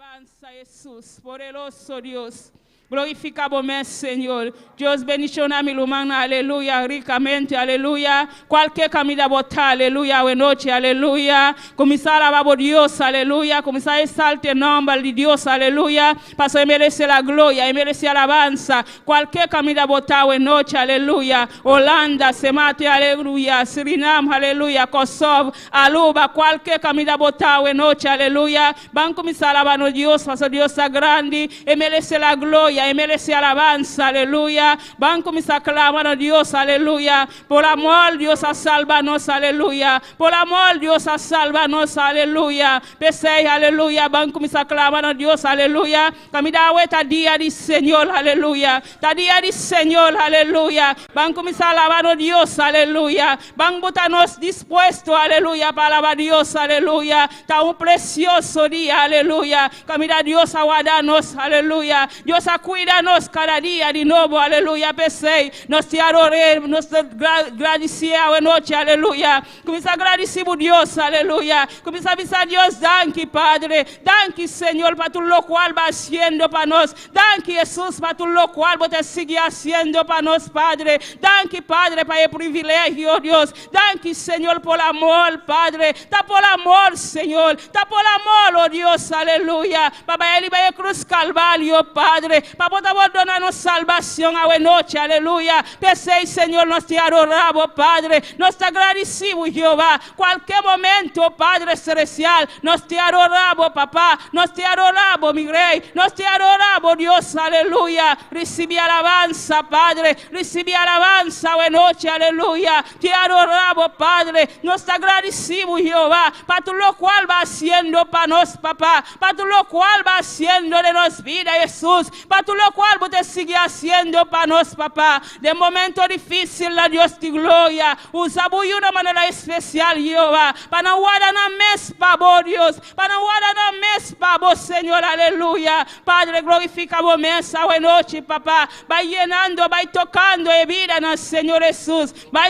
alabanza, Jesús, poderoso Dios. Glorificamos, Señor. Dios bendiciones mi lumana, aleluya, ricamente, aleluya. Cualquier camino botar, aleluya, buenas noches, aleluya. Comenzar a alabar Dios, aleluya. Comenzar a exaltar el nombre de Dios, aleluya. Para merece la gloria, merece alabanza. Cualquier camino botar, buenas noches, aleluya. Holanda, Semate, aleluya. Surinam, aleluya. Kosovo, Aruba, cualquier camino botar, buenas noches, aleluya. Van a comenzar a alabar a Dios, para Dios es grande, merece la gloria. Y merece alabanza, aleluya. Van a comenzar a clamar a Dios, aleluya. Por amor, Dios a salvarnos, aleluya. Por amor, Dios a salvarnos, aleluya. Pese, aleluya. Van a comenzar a clamar a Dios, aleluya. Camina a día del Señor, aleluya. Ta día del Señor, aleluya. Van a comenzar a alabar a Dios, aleluya. Van a botarnos dispuestos, aleluya, para alabar a Dios, aleluya. Ta un precioso día, aleluya. Camina a Dios a guardarnos, aleluya. Dios a cuídanos cada día de nuevo, aleluya, pese, nos te adoremos, nos te agradecemos a noche, aleluya, comienza a agradecer a Dios, aleluya, comienza a avisar a Dios, danke, Padre, danke, Señor, para todo lo cual va haciendo para nosotros, danke, Jesús, para todo lo cual va a seguir haciendo para nosotros, Padre, danke, Padre, para el privilegio, Dios, danke, Señor, por el amor, Padre, está por el amor, Señor, está por el amor, oh Dios, aleluya, para él va a cruz Calvario, Padre, para poder darnos salvación a buena noche, aleluya. Pese, Señor, nos te adoramos, Padre, nos te agradecemos, Jehová. Cualquier momento, Padre celestial, nos te adoramos, papá, nos te adoramos, mi rey, nos te adoramos, Dios, aleluya. Recibí alabanza, Padre, recibí alabanza, buena noche, aleluya. Te adoramos, Padre, nos te agradecemos, Jehová, para todo lo cual va haciendo para nosotros, papá, para todo lo cual va haciendo de nos vida, Jesús, para todo lo cual você sigue haciendo para nosotros, papá. De momento difícil, la Dios de gloria. Usamos de una manera especial, Jehová. Para no guardar na mes para vos, Dios. Para no guardar na mes para vos, Señor, aleluya. Padre, glorificamos mesa, buena noche, papá. Va llenando, va tocando de vida, Señor Jesús. Va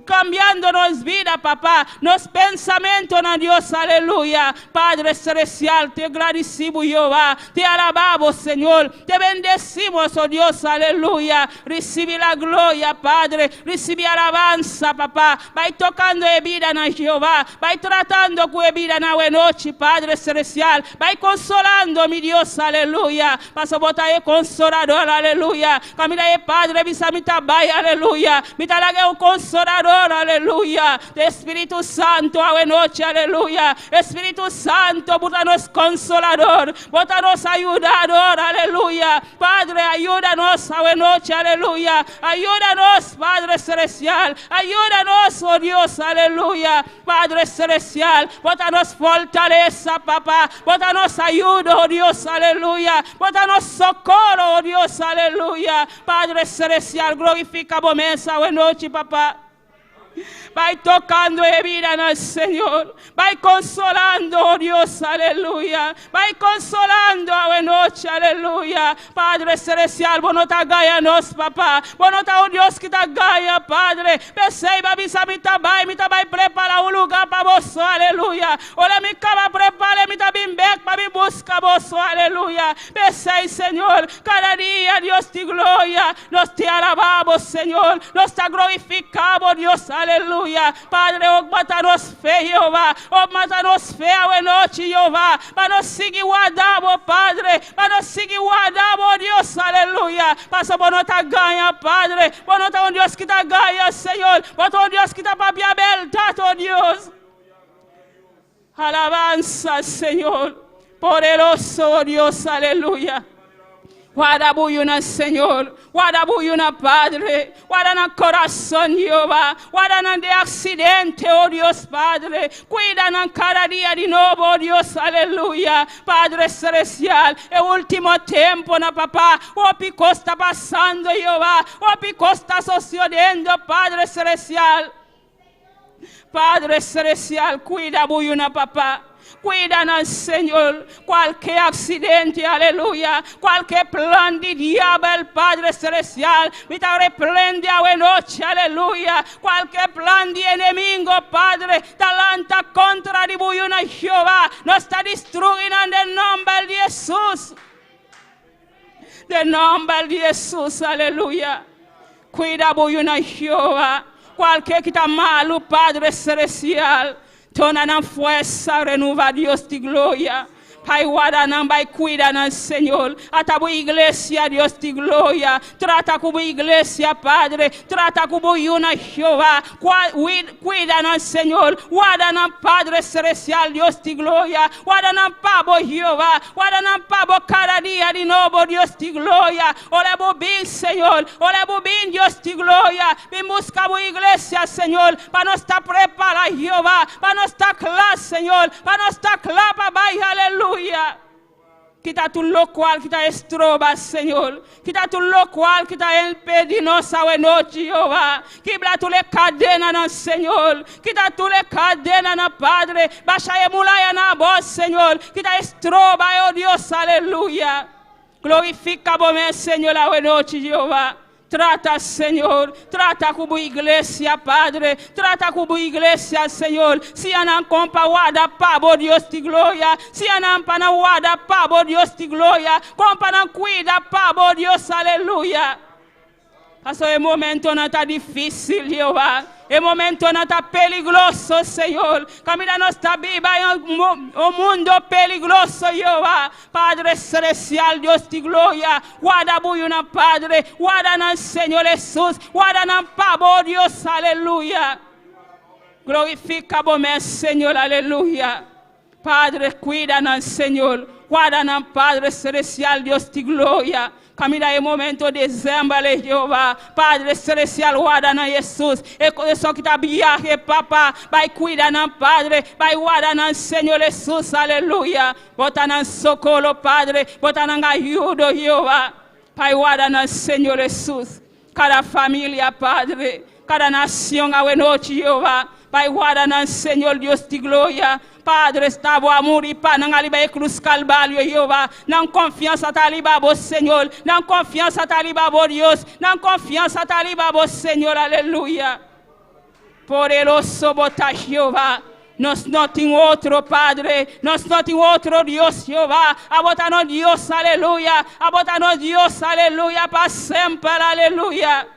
cambiándonos vida, papá, nos pensamientos en Dios, aleluya. Padre celestial, te agradecemos, Jehová, te alabamos, Señor, te bendecimos, oh Dios, aleluya. Recibe la gloria, Padre, recibe alabanza, papá. Vai tocando de vida en Jehová, vai tratando con vida en la noche, Padre celestial, vai consolando, mi Dios, aleluya. Paso botar el consolador, aleluya. Camina Padre, visa mi tabay, aleluya. Mi talaga un consolador, aleluya. Espíritu Santo, a noche, aleluya. Espíritu Santo, bótanos consolador, bótanos ayudador, aleluya. Padre, ayúdanos a noche, aleluya. Ayúdanos, Padre celestial. Ayúdanos, oh Dios, aleluya. Padre celestial, bótanos fortaleza, papá. Bótanos ayuda, oh Dios, aleluya. Bótanos socorro, oh Dios, aleluya. Padre celestial, glorificamos mesa, buena noche, papá. Vai tocando de vida en el Señor. Vai consolando, oh Dios, aleluya. Vai consolando a buena noche, aleluya. Padre celestial, vos no te agallas, papá. Vos no te un Dios que te agalla, Padre. Pensei, babisa, mi tabai prepara un lugar para vos, aleluya. Olha, mi cama prepara, mi tabim bec para mi busca vos, aleluya. Pensei, Señor, cada día, Dios de gloria, nos te alabamos, Señor. Nos te glorificamos, Dios, aleluya. Padre, aumenta-nos fé, Jeová. Aumenta-nos fé a noite, Jeová. Para nos seguir guardamos, Padre. Para nos seguir guardamos, Deus, aleluia. Passa por nós ganha, Padre. Por nós um Deus que está ganha, Senhor. Por um Deus que está para me abertar, oh Deus. Alabanza, Senhor. Poderoso, oh Deus, aleluia. Guarda buyuna, Senhor. Guarda buyuna, Padre. Guarda no coração, Jeová. Guarda no de acidente, oh Deus, Padre. Cuida no cada dia de novo, oh Deus, aleluia. Padre celestial, é o último tempo, na papá. O pico está passando, Jeová. O pico está sucedendo, Padre celestial. Padre celestial, cuida buyuna, papá. Cuídanos, Señor, cualquier accidente, aleluya, cualquier plan de diablo, el Padre Celestial, me te reprende a noche, aleluya, cualquier plan de enemigo, Padre, talanta contra de buyuna Jehová, nos está destruyendo en el nombre de Jesús. De nombre de Jesús, aleluya. Cuida buyuna Jehová, cualquier que está malo, Padre Celestial, torna fuerza, renueva Dios de gloria. Pai guarda, Pai cuida, Señor. Hasta tu iglesia, Dios de gloria. Trata con tu iglesia, Padre. Trata con tu una Jehová. Cuida, Señor. Guarda, Padre Celestial, Dios de gloria. Guarda, Pabo Jehová. Guarda, Pabo cada día de nuevo, Dios de gloria. Ora bien, Señor. Ora bien, Dios de gloria. Ven busca tu iglesia, Señor. Para no estar preparada, Jehová. Para no estar clara, Señor. Para no estar clara, Papá. Aleluya. Quita tu lo cual, quita estroba, Señor. Quita tu lo cual, quita impedinosa o noche, Jehová. Quita tu le cadena, Señor. Quita tu le cadena, Padre. Baja emulaya na voz, Señor. Quita estroba, oh Dios, aleluya. Glorifica vos, Señor, a noche, Jehová. Trata, Señor, trata con tu iglesia, Padre, trata con tu iglesia, Señor. Si anan compa guarda pavo Dios de gloria, si anan pana guarda pavo Dios de gloria, compa nan cuida pavo Dios, aleluya. Pasó el momento no está difícil, Jehová. El momento no está peligroso, Señor. Camina no está viva en un mundo peligroso, Jehová. Padre Celestial, Dios de gloria. Guarda buyuna, Padre. Guarda, Señor Jesús. Guarda, pavo Dios, aleluya. Glorifica vos, Señor, aleluya. Padre, cuídanos, Señor. Guarda, Padre Celestial, Dios de gloria. Camina el momento de diciembre, Jehová. Padre Celestial, guarda na Jesus. E começou que está viaje, papá. Vai cuidar na Padre. Vai guardar na Senhor Jesus, aleluia. Bota na socorro, Padre. Bota na ajuda, Jehová. Pai, guarda na Senhor Jesus. Cada família, Padre. Cada nação, a noite, Jehová. Pai, guarda na Senhor Deus de glória. Padre, estava o amor e paz na aliba cruz calvário, Jeová. Não confiança tá ali babo, Senhor. Não confiança tá ali babo, Deus. Não confiança tá ali babo, Senhor. Aleluia. Poderoso botar, Jeová. Nós não temos outro Padre, nós não temos outro Deus, Jeová. A botar no Deus, aleluia. A botar no Deus, aleluia, para sempre, aleluia.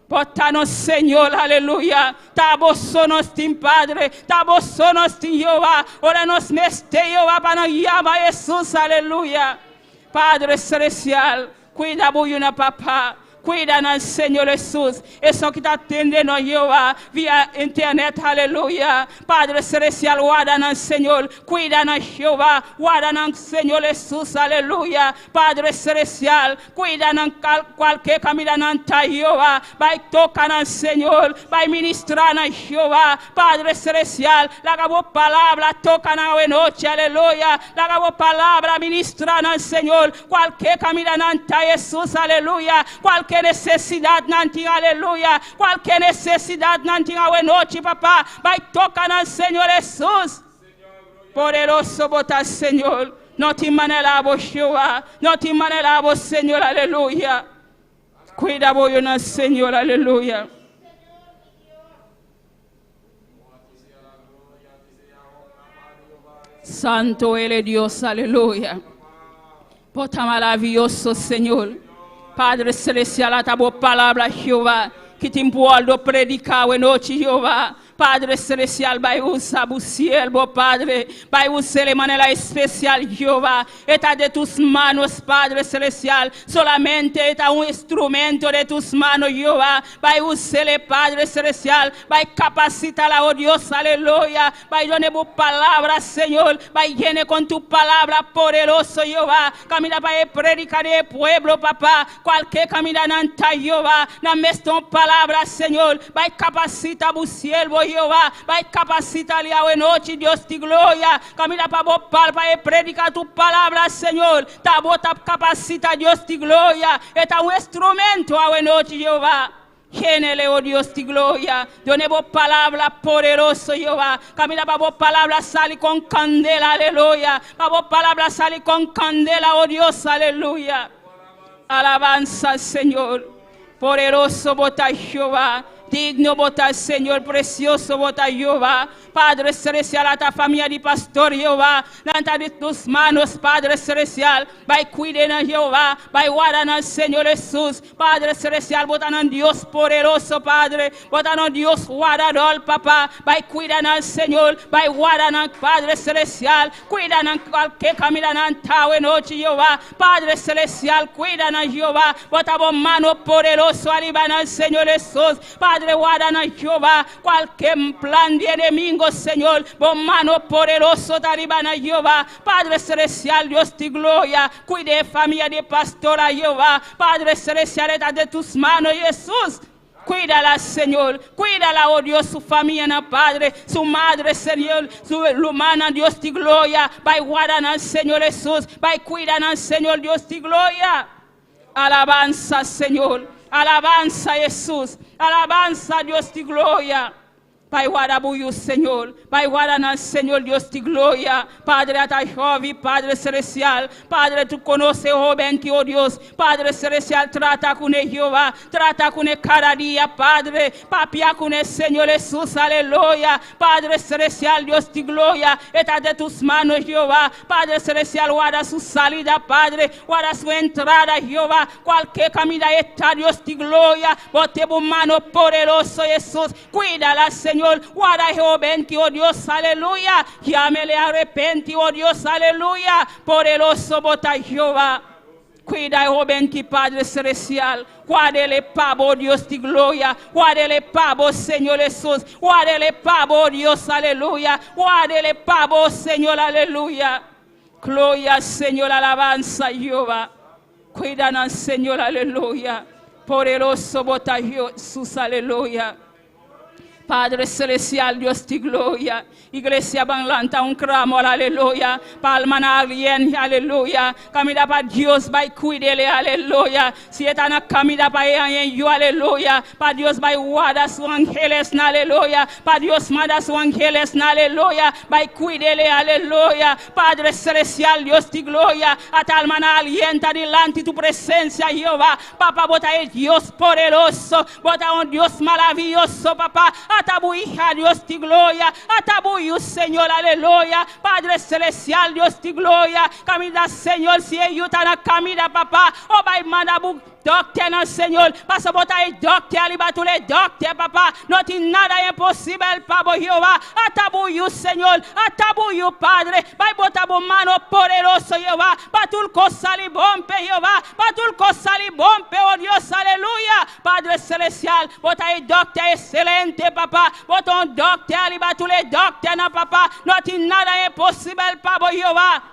Bota no Senhor, aleluia. Taboso nos tem, Padre. Taboso nos tem, Jeová. Ora nos meste, Jeová, para nos guiar a Jesus, aleluia. Padre Celestial, cuida buyuna, papá. Cuida no Senhor Jesus. Isso que está atendendo, Jeová, via internet, aleluia. Padre Celestial, guarda no Senhor. Cuida no Jeová. Guarda no Senhor Jesus, aleluia. Padre Celestial, cuida no qualquer caminho não está, Jeová. Vai tocar no Senhor. Vai ministrar no Jeová. Padre Celestial, laga boa palavra, toca na noite, aleluia. Laga boa palavra, ministrar no Senhor. Qualquer caminho não está, Jesus, aleluia. Qualquer necessidade não tem, aleluia. Qualquer necessidade não tem, a noite, papá. Vai tocar no Senhor Jesus. Poderoso botar, Senhor. Não te manelavo, Jeová. Não te manelavo, Senhor, aleluia. Cuida boio no Senhor, aleluia. Santo ele Dios, aleluia. Bota maravilhoso, Senhor. Padre Celestial, a tua palavra, Jeová, que te impulso predicar a noite, Jeová. Padre Celestial, vai usar o cielo, Padre, vai usar de maneira especial, Jeová. Está de tus manos, Padre Celestial, solamente está instrumento de tus manos, Jeová. Vai usar, Padre Celestial, vai capacitar a Dios, aleluia. Vai dar tu palavra, Senhor, vai llenar com tu palavra poderoso, Jeová. Camina para predicar el pueblo, papá. Qualquer caminho não está, Jeová. Na mesma palavra, Senhor, vai capacitar o cielo, Jehová, vai capacitar a noite, Deus de glória. Camina para bopar, para predicar tu palavra, Senhor. Tá bota capacita, Deus de glória. Está instrumento a noite, Jehová. Llénele, oh Dios, de gloria. Done vos palabra poderoso, Jehová. Camina para vos palabra sale con candela, aleluya. Para vos palabra sale con candela, oh Dios, aleluya. Alabanza al Señor. Poderoso vota Jehová. Digno vota Señor, precioso vota Jehová. Padre celestial, a ta familia de pastor Jehová, lanta de tus manos, Padre celestial, vai cuiden a Jehová, vai guardan al Señor Jesús, Padre celestial, botan a Dios poderoso, Padre, botan a Dios guardador, papá, vai cuidan al Señor, vai guardan al Padre celestial, cuidan a cualquier caminan antao en noche, Jehová, Padre celestial, cuidan a Jehová, botamos mano poderoso, arriban al Señor Jesús, Padre, guardan a Jehová, cualquier plan de enemigo, Señor, con mano poderoso arriban a Jehová, Padre celestial, Dios de gloria, cuide familia de pastora Jehová, Padre celestial, está de tus manos, Jesús. Cuídala, Señor, cuídala, oh Dios, su familia, Padre, su madre, Señor, su humana, Dios de gloria, va y guardan al Señor Jesús, va y cuidan al Señor, Dios de gloria. Alabanza, Señor, alabanza, Jesús, alabanza, Dios de gloria. Pai guarda Señor, Pai guarda Señor Dios de gloria, Padre Atajovi, Padre celestial, Padre tú conoces joven que oh Dios, Padre celestial trata con el Jehová, trata con el cada día, Padre, papia con el Señor Jesús, aleluya, Padre celestial Dios de gloria, está de tus manos Jehová, Padre celestial guarda su salida, Padre, guarda su entrada Jehová, cualquier camino está Dios de gloria, bote tu mano poderoso Jesús, cuídala Señor. Guarda Jehová, que oh Dios, aleluya. Llámele arrepenti, oh Dios, aleluya. Poderoso bota Jehová. Cuida Jehová, que Padre celestial. Guárdele pavo, oh Dios de gloria. Guárdele pavo, Señor Jesús. Guárdele pavo, oh Dios, aleluya. Guárdele pavo, Señor, aleluya. Gloria, Señor, alabanza, Jehová. Cuidan, Señor, aleluya. Poderoso bota Jesús, aleluya. Padre celestial, Dios de gloria, iglesia banlanta un clamor, aleluya, palma na alguien, aleluya, camina para Dios, va y cuídele, aleluya, si está na camina para yo, aleluya, para Dios va y guarda sus ángeles, aleluya, para Dios manda sus ángeles, aleluya, va y cuídele, aleluya, Padre celestial, Dios de gloria, a tal manera alienta delante tu presencia, Jehová, papá, bota el Dios poderoso, bota un Dios maravilloso, papá, atabu hija Dios de gloria, atabu Señor, aleluya, Padre celestial, Dios de gloria, camina Señor, si ellos están camina papá, o va y manda doctor, Señor, pasa a botar el doctor, aliba tú le doctor, papá, no tiene nada imposible, pavo Jehová, atabu Señor, atabu Padre, va y botar tu mano poderoso, Jehová, para tu cosa li bombe, Jehová, para tu cosa li bombe, oh Dios, aleluya, Padre celestial, bota el doctor excelente, papá, bota un doctor, aliba tú le doctor, papá, no tiene nada imposible, pavo Jehová.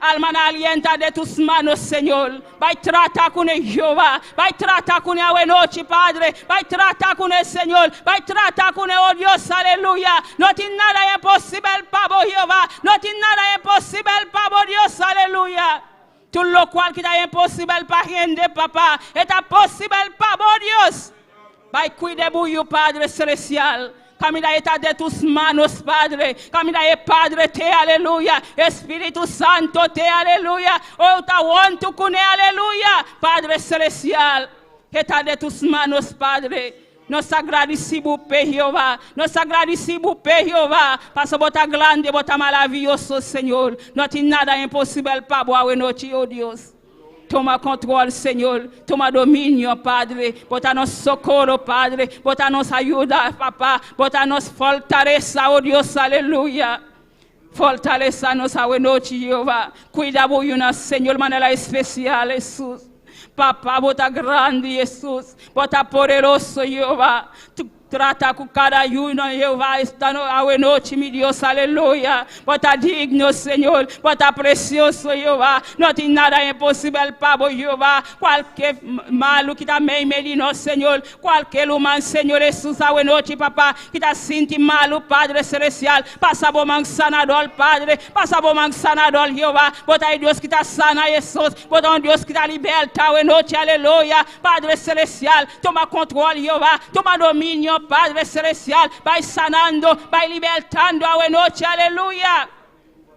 Alma alienta de tus manos, Señor. Vai tratar con el Jehová. Vai tratar con el noche, Padre. Vai tratar con el Señor. Vai tratar con el oh Dios, aleluya. No tiene nada imposible, pavo Jehová. No tiene nada imposible, pavo Dios, aleluya. Todo lo cual que está imposible para gente, papá. Está posible, pavo Dios. Vai cuide buyo, Padre celestial. Camina está de tus manos, Padre. Camina Padre, te aleluya. Espíritu Santo, te aleluya. Oh, te aguanto con él, aleluya. Padre celestial, está de tus manos, Padre. Nos agradecemos, Jehová. Nos agradecemos, Jehová. Pasa bota grande, bota maravilloso, Señor. No tiene nada imposible para vos, noche, oh Dios. Toma controle, Senhor. Toma domínio, Padre. Bota nos socorro, Padre. Bota nos ajuda, papá. Bota nos fortaleza, oh Deus, aleluia. Fortaleça-nos a noite, Jeová. Cuida de Senhor, de maneira especial, Jesus. Papá, bota grande, Jesus. Bota poderoso, Jeová. Tu Trata com cada uno, Jehová, esta noite, mi Dios, aleluya. Bota digno, Senhor, bota precioso, Jehová. Não tem nada impossível para Jehová. Qualquer malo que também me nós, Senhor. Qualquer humano, Senhor, Jesus, a noite, papá, que está sentindo malo, Padre Celestial. Passa bom man sanador, Padre. Passa bom man sanador, Jehová. Bota aí Deus que está sana, Jesus. Bota um Deus que está liberta, a noite, aleluia. Padre Celestial, toma controle, Jehová. Toma domínio, Padre Celestial, vai sanando, vai libertando a noite, aleluia.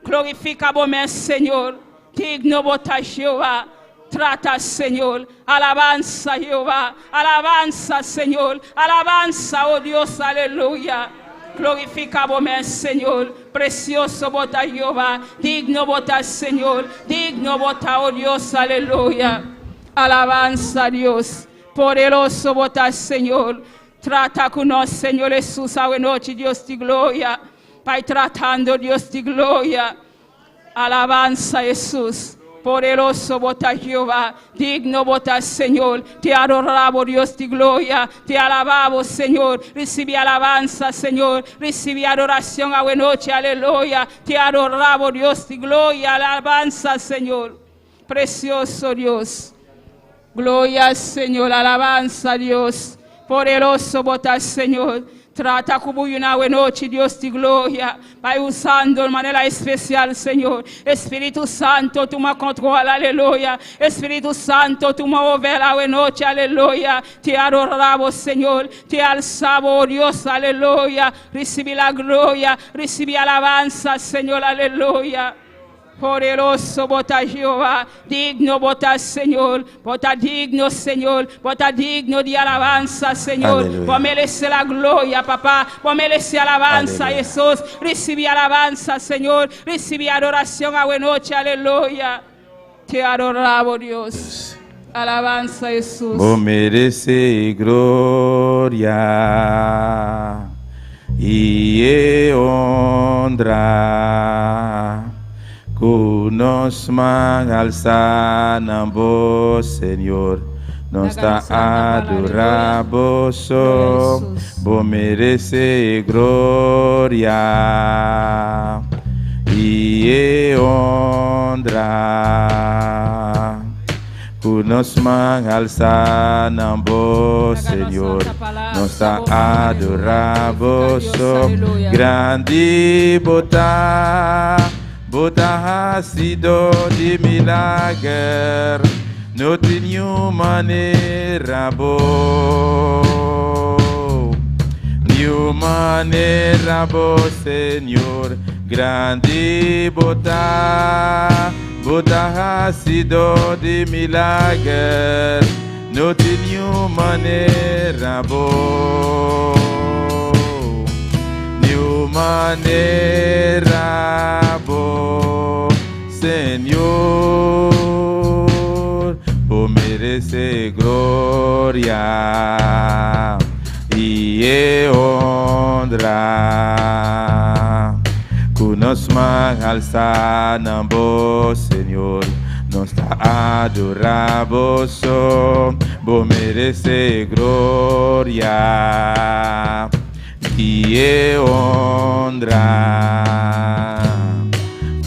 Glorifica bom meu Senhor, digno botar Jeová, trata Senhor, alabanza Jeová, alabanza Senhor, alabanza, oh Deus, aleluia. Glorifica bom meu Senhor, precioso botar Jeová, digno botar Senhor, digno botar, oh Deus, aleluia. Alabanza Deus, poderoso botar Senhor. Trata con nós, Senhor Jesus, a noite, Deus de glória. Vai tratando, Deus de glória. Alabanza, Jesus. Poderoso botar Jehová. Digno botar, Senhor. Te adoramos, Deus de glória. Te alabamos, Senhor. Recibe alabanza, Senhor. Recibe adoração a noite, aleluia. Te adoramos, Deus de glória. Alabanza, Senhor. Precioso Deus. Glória, Senhor. Alabanza, Deus. Poderoso botar, Senhor. Trata como una noite, Deus de glória. Vai usando de maneira especial, Senhor. Espírito Santo, toma controle, aleluia. Espírito Santo, toma over a noite, aleluia. Te adoramos, Senhor. Te alzamos, oh Deus, aleluia. Recibe la glória, recibe alabanza, Senhor, aleluia. Poderoso botar Jehová, digno botar Senhor, botar digno Senhor, botar digno de alabanza Senhor, vou merecer a glória, papá, vou merecer alabanza, aleluia. Jesus, recibe alabanza Senhor, recibe adoração a noite, aleluia. Te adoramos Deus, alabanza Jesus. Vou merecer glória e honra. Conosco alçamos, Senhor, nós está adoramos, vou merecer glória e honra. Conosco alçamos, Senhor, nós está adoramos, grande botar. Bota ha sido de milagre, não tenho maneira boa, nenhuma maneira boa, Senhor, grande bota, bota ha sido de milagre, não tenho maneira boa. Maneira boa, Senhor, por merecer glória e honra. Conosco alçamos, Senhor, nós adoramos, por merecer glória e honra.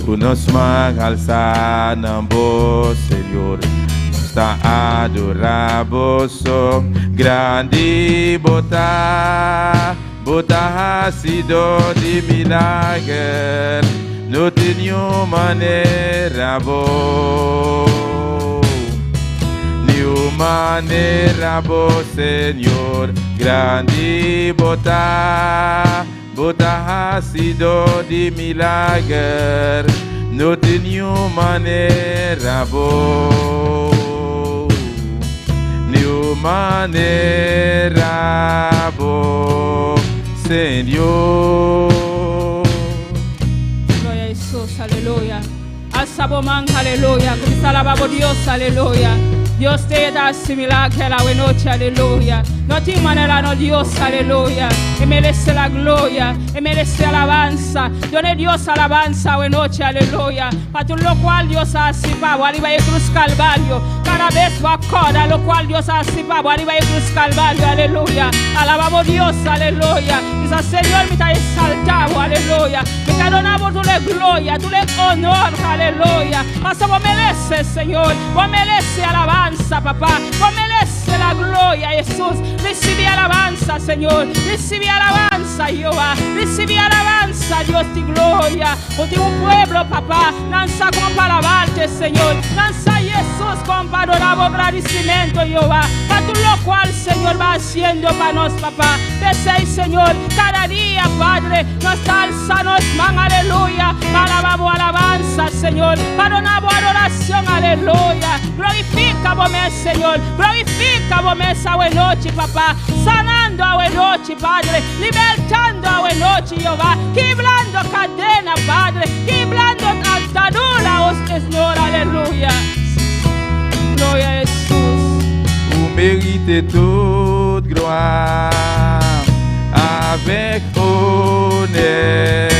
Conosco alçamos, Senhor, está adoramos, grande botar, botar sido de milagre, não tenho maneira boa, nenhuma maneira boa, Senhor, grande botar, botar sido de milagre, não tenho maneira boa, nenhuma maneira boa, Senhor. Glória a Jesus, aleluia. Alzamos man, aleluia. Comienza a alabar a Dios, aleluia. Dios te da similar que la noche, aleluya. No tiene manera, no Dios, aleluya. Y merece la gloria, y merece alabanza. Done Dios alabanza, noche, aleluya. Para todo lo cual Dios ha asipado, arriba de cruz Calvario. cada vez va a lo cual Dios ha asipado arriba de cruz Calvario, aleluya. Alabamos a Dios, aleluya. Dice, Señor, me te exaltado, aleluya. Me te donamos tu le gloria, tu le honor, aleluya. Mas vos mereces, Señor, vos mereces alabanza, papá. Vos mereces la gloria, Jesús. Recibe alabanza, Señor. Recibe alabanza, Jehová. Recibe alabanza, Dios, tu gloria. Porque un pueblo, papá, lanza con para alabarte, Señor. Lanza Jesús con para adorar agradecimiento, Jehová. Para todo lo cual, Señor, va haciendo para nosotros, papá. Deseo, Señor, cada día, Padre, nos alza, nos man, aleluya. Alabamos alabanza, Señor. Perdonamos adoración, aleluya. Glorifica vos, Señor. Glorifica vos, esa buena noche, papá. Sanando a buena noche, Padre. Libertando a buena noche, Jehová. Quebrando cadena, Padre. Quebrando atadura, oh Señor, aleluya. Gloria a Jesús. Vous méritez toute gloire avec honneur.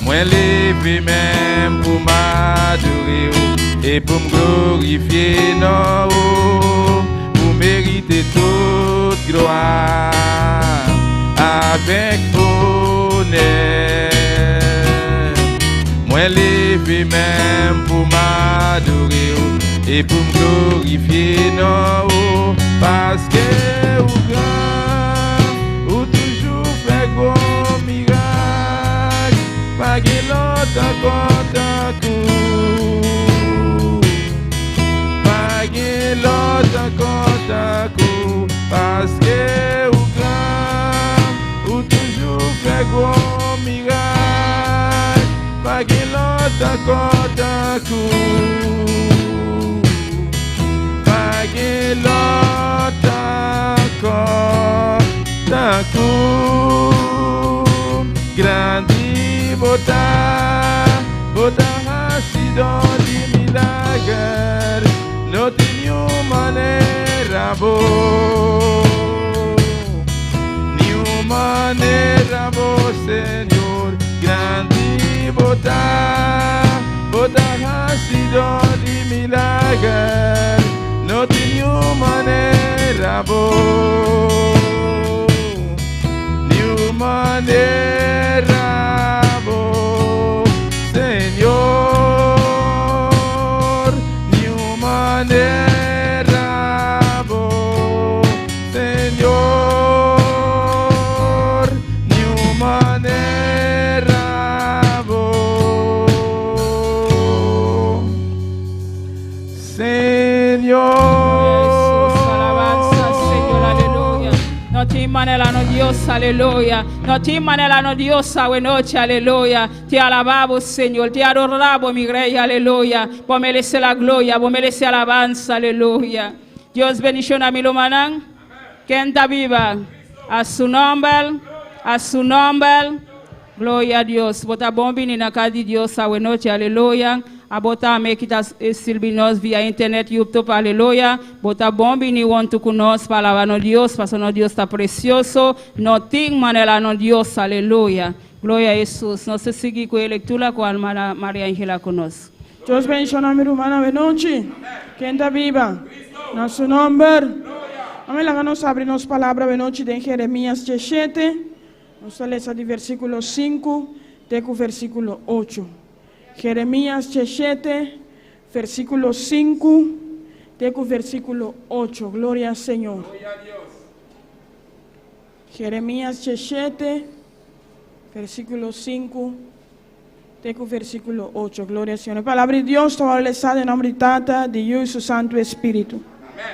Moi levé même pour m'adorer et pour me glorifier, non. Vous méritez toute gloire avec honneur. Moi levé même pour m'adorer et pour me glorifier, non. Parce que ou grand, ou toujours fait gros miracle, pas qu'il l'autre compte un coup, pas qu'il l'autre compte un coup. Parce que ou grand, ou toujours fait gros miracle, pas qu'il l'autre compte un coup. Paguez l'autre encore d'un coup. Grandi bota, bota assis dans les milagres. Notre new manera beau, new manera beau, Seigneur. Grandi bota, bota assis dans les milagres. Notre new manera beau, new manera beau, Señor, new manera beau, Señor, new manera beau, Señor. No ti manelano Dios, aleluya. No ti manelano Dios, a noche, aleluya. Te alabamos, Señor. Te adoramos, mi rey, aleluya. Vos mereces la gloria, vos mereces alabanza, aleluya. Dios bendición a mi lumanán. Que está viva. A su nombre, a su nombre. Gloria a Dios. Bota bombi ni na casa de Dios, a noche, aleluya. A botar me que está silbinos via internet, YouTube, aleluia. Botar bombi ni want to conosco, palavra no Deus, passo no Deus está precioso. No tem manela no Deus, aleluia. Glória a Jesus. Nós seguimos com a leitura com a Maria Angela conosco. Deus bendiga a minha irmã noite. Quem está viva? Nosso nome. Amém. Lá nós abrimos palavra de noite de Jeremias 17. Nós lemos de versículo 5 até o versículo 8. Jeremías 17, versículo 5, teco versículo 8. Gloria al Señor. Gloria a Dios. Jeremías 17, versículo 5, teco versículo 8. Gloria al Señor. La palabra de Dios, toda la en nombre de Tata, de Dios y su Santo Espíritu. Amén.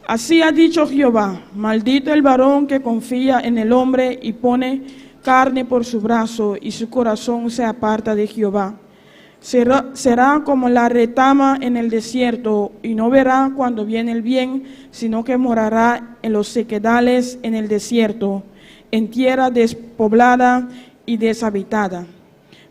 Así ha dicho Jehová: maldito el varón que confía en el hombre y pone carne por su brazo, y su corazón se aparta de Jehová. Será como la retama en el desierto, y no verá cuando viene el bien, sino que morará en los sequedales en el desierto, en tierra despoblada y deshabitada.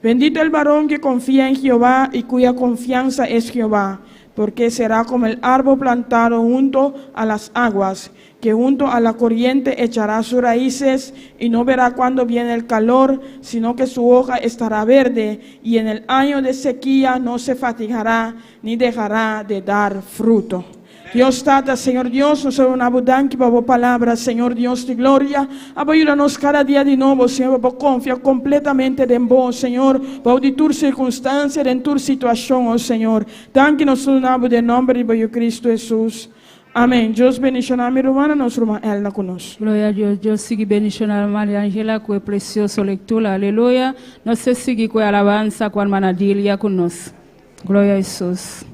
Bendito el varón que confía en Jehová y cuya confianza es Jehová, porque será como el árbol plantado junto a las aguas, que junto a la corriente echará sus raíces y no verá cuando viene el calor, sino que su hoja estará verde, y en el año de sequía no se fatigará ni dejará de dar fruto. Dios Tata, Señor Dios, nos una abundancia para palabra, Señor Dios de gloria. Ayúdanos cada día de nuevo, Señor, para confiar completamente en vos, Señor, para de tu circunstancia, en tu situación, oh Señor. Dánquenos un de nombre de Cristo Jesús. Amém. Deus bendicionar a minha irmã, nossa irmã Elna conosco. Glória a Deus. Deus siga bendicionando a Maria Angela com a preciosa leitura. Aleluia. Nós seguimos com a alabança com a irmã Adília conosco. Glória a Jesus.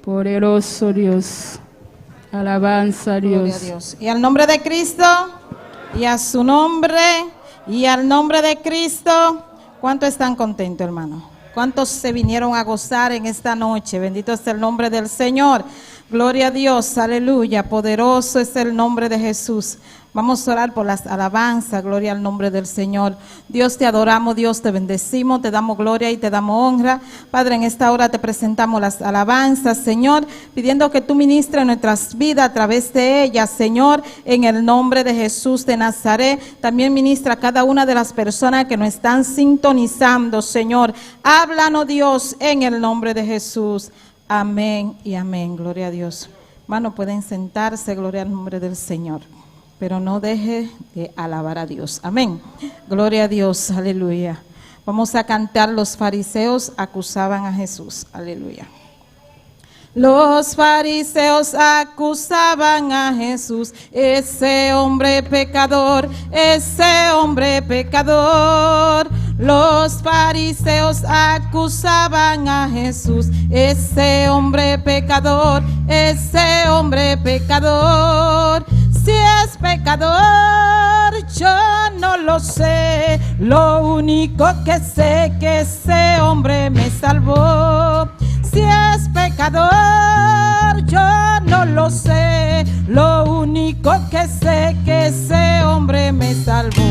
Poderoso Dios. Alabanza a Dios. Gloria a Dios. Y al nombre de Cristo, y a su nombre, y al nombre de Cristo, ¿cuántos están contentos, hermano? ¿Cuántos se vinieron a gozar en esta noche? Bendito es el nombre del Señor. Gloria a Dios, aleluya. Poderoso es el nombre de Jesús. Vamos a orar por las alabanzas, gloria al nombre del Señor. Dios, te adoramos, Dios, te bendecimos, te damos gloria y te damos honra. Padre, en esta hora te presentamos las alabanzas, Señor, pidiendo que tú ministres nuestras vidas a través de ellas, Señor, en el nombre de Jesús de Nazaret. También ministra a cada una de las personas que nos están sintonizando, Señor. Háblanos, Dios, en el nombre de Jesús. Amén y amén, gloria a Dios. Hermanos, pueden sentarse, gloria al nombre del Señor. Pero no deje de alabar a Dios. Amén. Gloria a Dios. Aleluya. Vamos a cantar. Los fariseos acusaban a Jesús. Aleluya. Los fariseos acusaban a Jesús, ese hombre pecador, ese hombre pecador. Los fariseos acusaban a Jesús, ese hombre pecador, ese hombre pecador. Si es pecador, yo no lo sé. Lo único que sé que ese hombre me salvó. Si es pecador, yo no lo sé. Lo único que sé que ese hombre me salvó.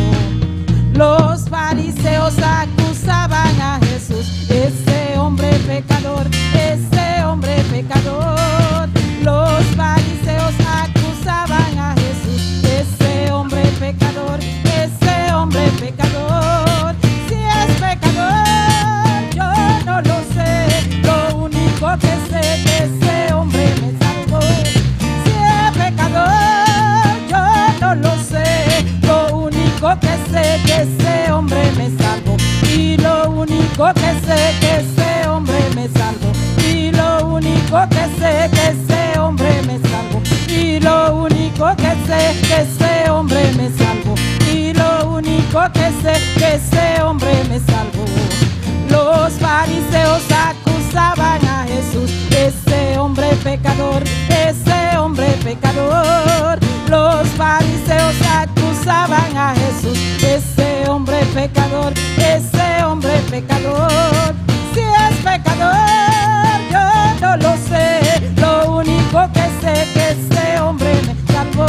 Los fariseos acusaban a Jesús, ese hombre pecador, ese hombre pecador. Los fariseos acusaban a Jesús, ese hombre pecador, ese hombre pecador. Si es pecador, yo no lo sé. Lo único que sé que ese hombre me salvó. Si es pecador, yo no lo sé. Lo único que sé que ese hombre me salvó. Y lo único que sé que ese hombre me salvó. Y lo único que sé que ese hombre me salvó. Y lo único que sé que ese hombre me salvó. Y lo único que sé que ese hombre me salvó. Los fariseos acusaban a Jesús, ese hombre pecador, ese hombre pecador. Los fariseos acusaban a Jesús, ese hombre pecador, ese hombre pecador. Si es pecador, yo no lo sé. Lo único que sé que ese hombre me salvó.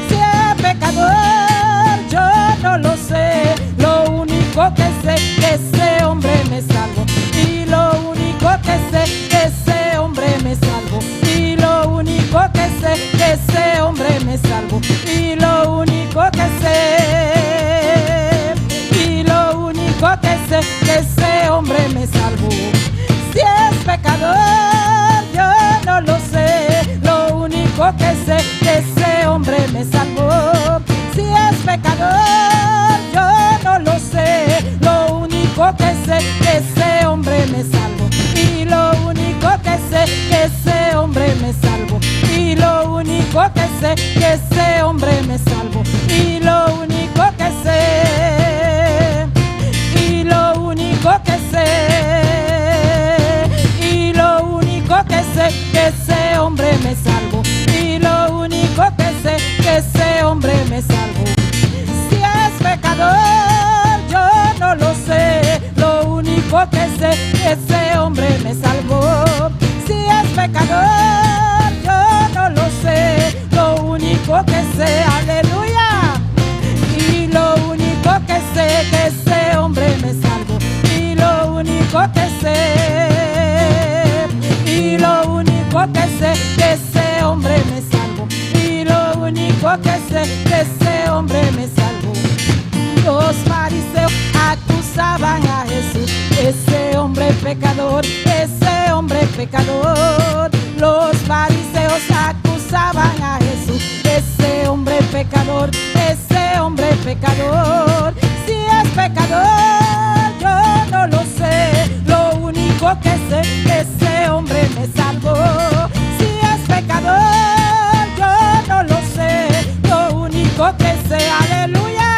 Si es pecador, yo no lo sé. Lo único que sé que ese hombre me salvó. Y lo único que sé que ese hombre me salvó. Y lo único que sé que ese hombre me salvó. Y lo único que sé. Y lo único que sé que ese hombre me salvó. Si es pecador, yo no lo sé. Lo único que sé que ese hombre me salvó. Si es pecador, yo no lo sé. Lo único que sé que ese hombre me salvó. Y lo único que sé que ese hombre me salvó. Y lo único que sé que ese hombre me salvó. Y lo único que sé. Y lo único que sé. Y lo único que sé que ese hombre me salvó. Y lo único que sé que ese hombre me salvó. Si es pecador, yo no lo sé. Lo único que sé que ese hombre me salvó. Si es pecador, yo no lo sé. Lo único que sé, aleluya. Y lo único que sé que ese hombre me salvó. Y lo único que sé. Y lo único pecador. Los fariseos acusaban a Jesús, ese hombre pecador, ese hombre pecador. Si es pecador, yo no lo sé, lo único que sé que ese hombre me salvó. Si es pecador, yo no lo sé, lo único que sé, aleluya.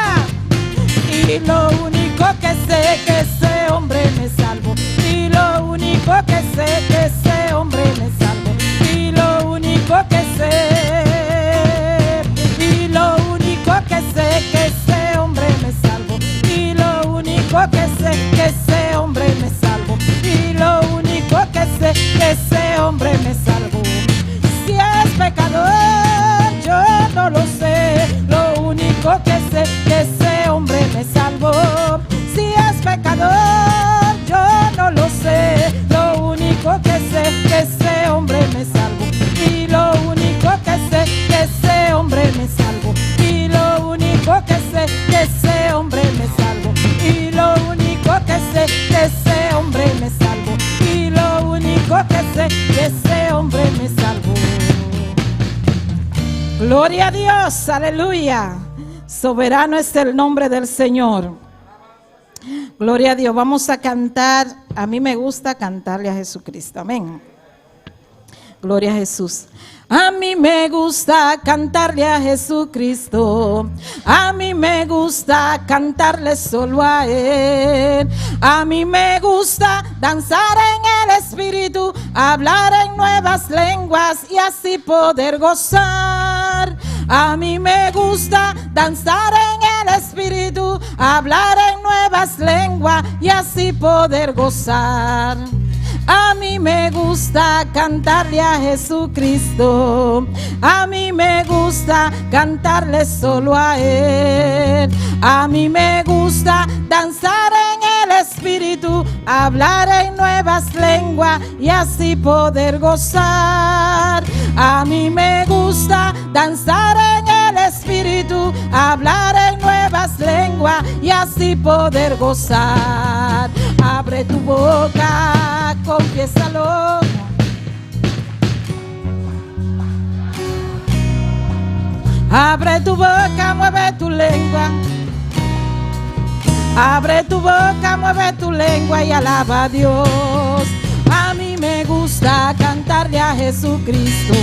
Y lo único que sé que ese hombre me salvó. Y lo único que sé que ese hombre me salvó. Y lo único que sé. Y lo único que sé que ese hombre me salvó. Y lo único que sé que ese hombre me salvó. Y lo único que sé que ese hombre me salvó. Si es pecador, yo no lo sé, lo único que sé que ese hombre me salvó. Si es pecador, yo no lo sé, lo único que sé que ese hombre me salvó. Y lo único que sé que ese hombre me salvó. Y lo único que sé que ese hombre me salvó. Y lo único que sé que ese hombre me salvó. Y lo único que sé que ese hombre me salvó. Gloria a Dios, aleluya. Soberano es el nombre del Señor. Gloria a Dios. Vamos a cantar. A mí me gusta cantarle a Jesucristo. Amén. Gloria a Jesús. A mí me gusta cantarle a Jesucristo. A mí me gusta cantarle solo a Él. A mí me gusta danzar en el Espíritu, hablar en nuevas lenguas y así poder gozar. A mí me gusta danzar en el Espíritu, hablar en nuevas lenguas y así poder gozar. A mí me gusta cantarle a Jesucristo. A mí me gusta cantarle solo a Él. A mí me gusta danzar en el Espíritu, hablar en nuevas lenguas y así poder gozar. A mí me gusta danzar en el Espíritu, hablar en nuevas lenguas y así poder gozar. Abre tu boca, confiésalo. Abre tu boca, mueve tu lengua. Abre tu boca, mueve tu lengua y alaba a Dios. A mí me gusta cantarle a Jesucristo.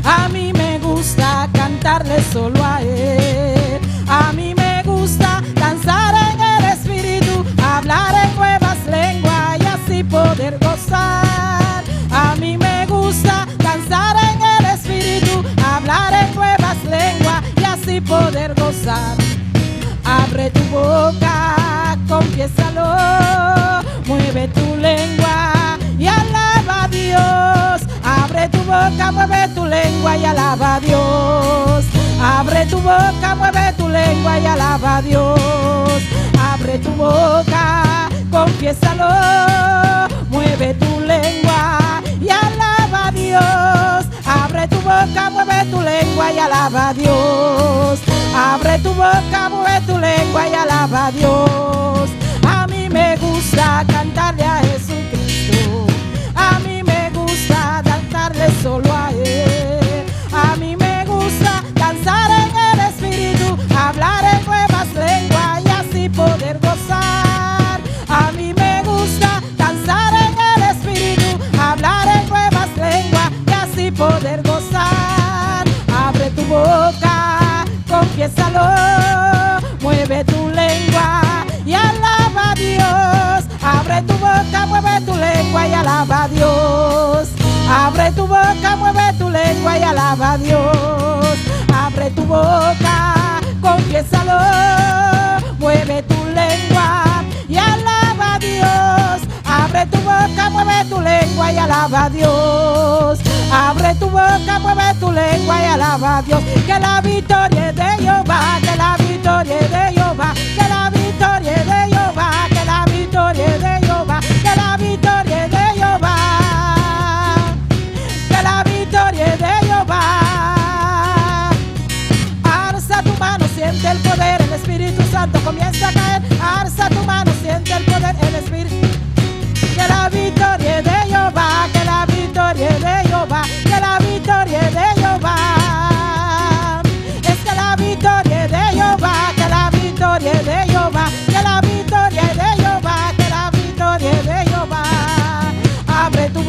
A mí me gusta cantarle solo a Él. A mí me gusta danzar en el Espíritu, hablar en nuevas lenguas y así poder gozar. A mí me gusta danzar en el Espíritu, hablar en nuevas lenguas y así poder gozar. Abre tu boca, confiésalo, mueve tu lengua y alaba a Dios. Abre tu boca, mueve tu lengua y alaba a Dios. Abre tu boca, mueve tu lengua y alaba a Dios. Abre tu boca, confiésalo, mueve tu lengua y alaba a Dios. Abre tu boca, mueve tu lengua y alaba a Dios. Abre tu boca, mueve tu lengua y alaba a Dios. A mí me gusta cantarle a Jesucristo. A mí me gusta danzarle solo a Él. A mí me gusta danzar en el Espíritu, hablar en nuevas lenguas y así poder gozar. A mí me gusta danzar en el Espíritu, hablar en nuevas lenguas y así poder gozar. Abre tu boca, confiésalo, mueve tu lengua y alaba a Dios. Abre tu boca, mueve tu lengua y alaba a Dios. Abre tu boca, mueve tu lengua y alaba a Dios. Abre tu boca, confiésalo, mueve tu lengua y alaba a Dios. Abre tu boca, mueve tu lengua y alaba a Dios. Abre tu boca, mueve tu lengua y alaba a Dios. Que la victoria es de Jehová, que la victoria es de Jehová, que la victoria es de Jehová, que la victoria es de Jehová, que la victoria es de Jehová, que la victoria es de Jehová. Alza tu mano, siente el poder, el Espíritu Santo comienza a caer. Alza tu mano, siente el poder, el Espíritu. Que la victoria es de Jehová, que la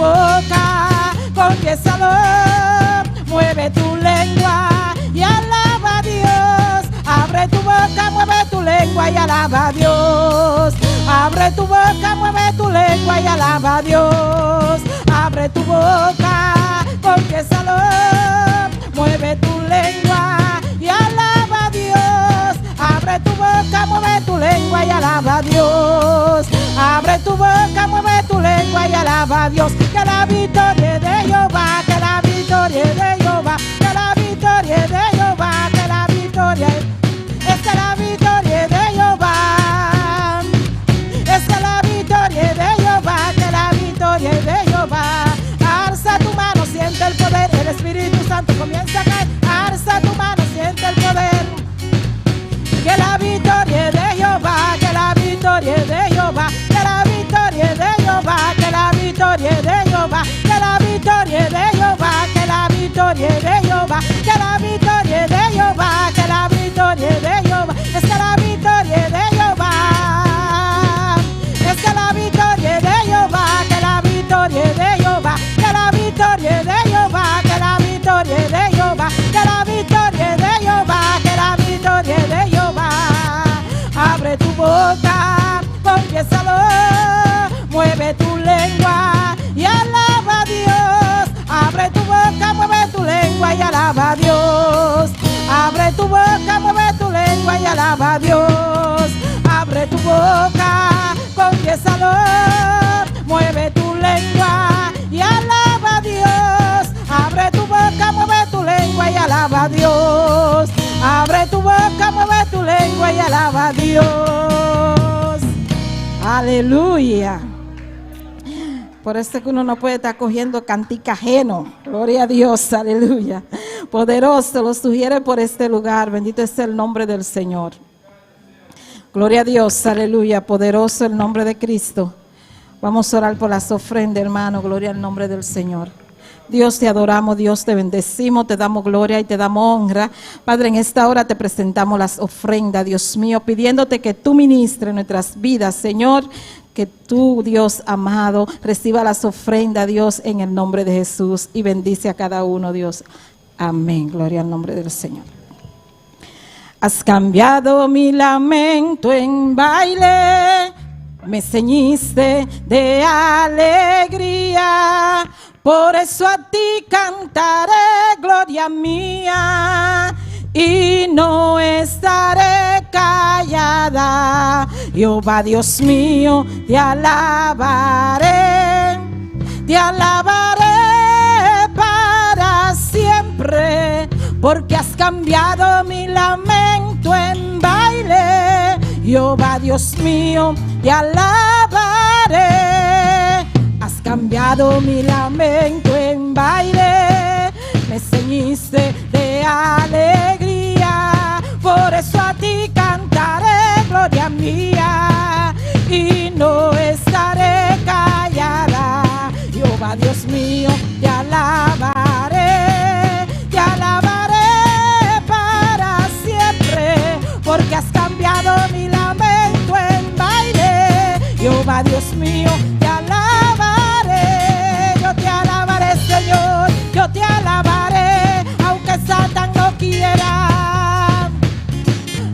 boca, confiésalo, mueve tu lengua y alaba a Dios. Abre tu boca, mueve tu lengua y alaba a Dios. Abre tu boca, mueve tu lengua y alaba a Dios. Abre tu boca, confiésalo, mueve tu lengua y alaba a Dios. Abre tu boca, mueve tu lengua y alaba a Dios. Abre tu boca, mueve tu lengua y alaba a Dios. Que la victoria de Jehová, que la victoria de Jehová, que la victoria de Jehová, que la victoria es la victoria de Jehová. Es la victoria de Jehová, que la victoria de Jehová. Alza tu mano, siente el poder, el Espíritu Santo comienza a caer. Alza tu mano, siente el poder. Que la victoria de Jehová, que la victoria de Jehová, que la victoria de Jehová, que la victoria de Jehová, que la victoria de Jehová, que la victoria de Jehová, que la victoria de Jehová, que la victoria de Jehová, es que la victoria de Jehová, es que la victoria de Jehová, que la victoria de Jehová, que la victoria de Jehová, que la victoria de Jehová, que la victoria de Jehová, que la victoria de Jehová. Abre tu boca, confiésalo, mueve tu lengua y alaba a Dios. Abre tu boca, mueve tu lengua y alaba a Dios. Abre tu boca, mueve tu lengua y alaba a Dios. Abre tu boca, confiésalo, mueve tu lengua y alaba a Dios. Abre tu boca, mueve tu lengua y alaba a Dios. Abre tu boca, mueve tu lengua y alaba a Dios. Aleluya. Por eso que uno no puede estar cogiendo cantica ajeno. Gloria a Dios, aleluya. Poderoso, lo sugiere por este lugar. Bendito es el nombre del Señor. Gloria a Dios, aleluya. Poderoso el nombre de Cristo. Vamos a orar por las ofrendas, hermano. Gloria al nombre del Señor. Dios, te adoramos, Dios, te bendecimos, te damos gloria y te damos honra. Padre, en esta hora te presentamos las ofrendas, Dios mío, pidiéndote que tú ministres nuestras vidas, Señor, que tú, Dios amado, reciba las ofrendas, Dios, en el nombre de Jesús y bendice a cada uno, Dios. Amén, gloria al nombre del Señor. Has cambiado mi lamento en baile, me ceñiste de alegría. Por eso a ti cantaré, gloria mía, y no estaré callada. Jehová Dios mío, te alabaré para siempre, porque has cambiado mi lamento en baile. Jehová Dios mío, te alabaré. Has cambiado mi lamento en baile, me ceñiste de alegría. Por eso a ti cantaré, gloria mía, y no estaré callada. Jehová Dios mío, te alabaré para siempre, porque has cambiado mi lamento en baile. Jehová Dios mío, te alabaré, yo te alabaré, Señor, yo te alabaré, aunque Satán no quiera.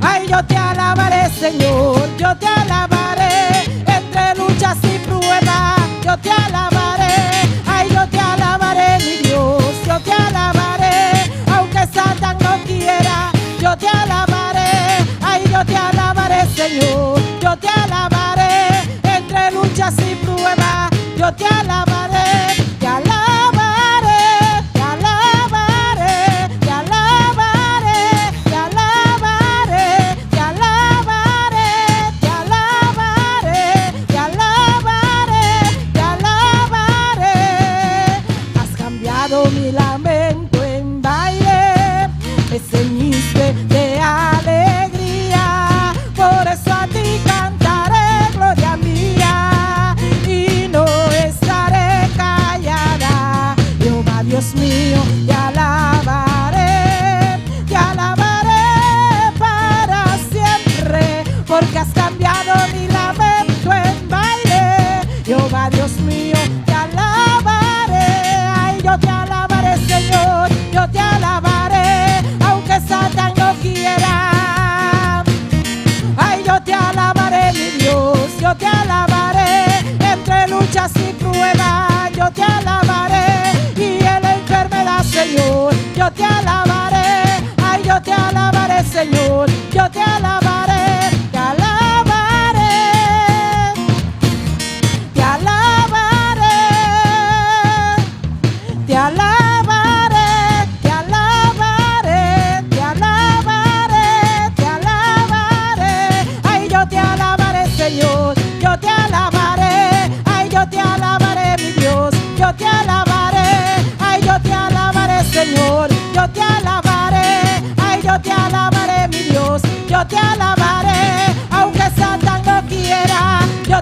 Ay, yo te alabaré, Señor, yo te alabaré, entre luchas y pruebas, yo te alabaré. Ay, yo te alabaré, mi Dios, yo te alabaré, aunque Satán no quiera, yo te alabaré. Ay, yo te alabaré, Señor, yo te alabaré, entre luchas y pruebas, yo te alabaré, te alabaré, te alabaré, te alabaré, te alabaré, te alabaré, te alabaré, te alabaré, te alabaré. Has cambiado mi lamento en baile, me ceñiste de alegría. Por eso a ti cantaré, gloria mía, y no estaré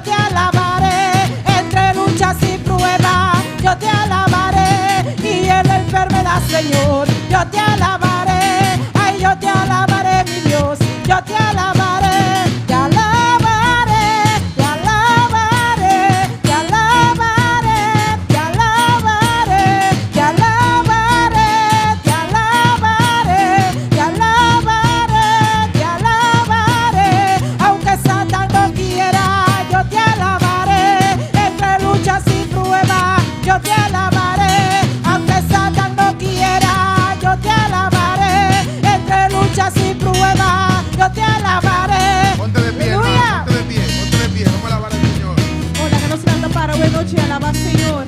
yo te alabaré. Entre luchas y pruebas, yo te alabaré. Y en la enfermedad, Señor, yo te alabaré. Ay, yo te alabaré, mi Dios, yo te alabaré. Te alabaré, te alabaré, te alabaré, te alabaré, te alabaré, te alabaré, te alabaré, te alabaré. Aunque Satán no quiera, yo te alabaré. Entre luchas y pruebas, yo te alabaré. Aunque Satán no quiera, yo te alabaré. Entre luchas y pruebas, yo te alabaré. Ponte de pie, hermano, Aleluya. ponte de pie, vamos a alabar al Señor. Hola, que nos levanta para buena noche, alaba Señor.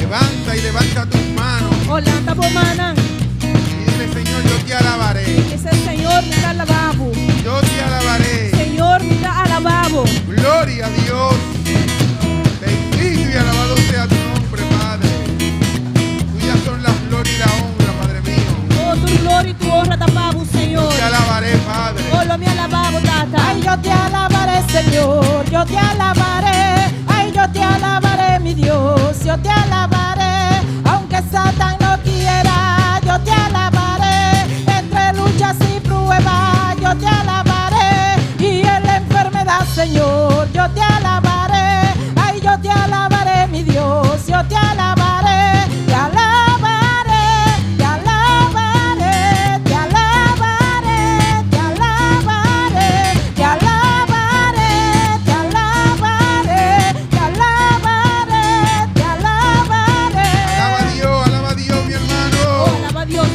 Levanta y levanta tus manos Hola, estamos manan. y dile, Señor, yo te alabaré. Dice el Señor, me alababo. Yo te alabaré. Señor, me alababo. Gloria a Dios. Bendito y alabado sea tu nombre, Padre. Tuyas son la gloria y la honra, Padre mío. Oh, tu gloria y tu honra te alababo, Señor. Te alabaré, Padre. Oh, lo me alababo, tata. Ay, yo te alabaré, Señor. Yo te alabaré. Ay, yo te alabaré, mi Dios. Yo te alabaré. Aunque Satán no quiera, yo te alabaré. Entre luchas y pruebas, yo te alabaré. Y en la enfermedad, Señor, yo te alabaré. Ay, yo te alabaré, mi Dios. Yo te alabaré. Te alabaré. Te alabaré. Te alabaré. Te alabaré. Te alabaré. Te alabaré. Te alabaré. Te alabaré. Alaba a Dios, mi hermano. Oh, alaba a Dios,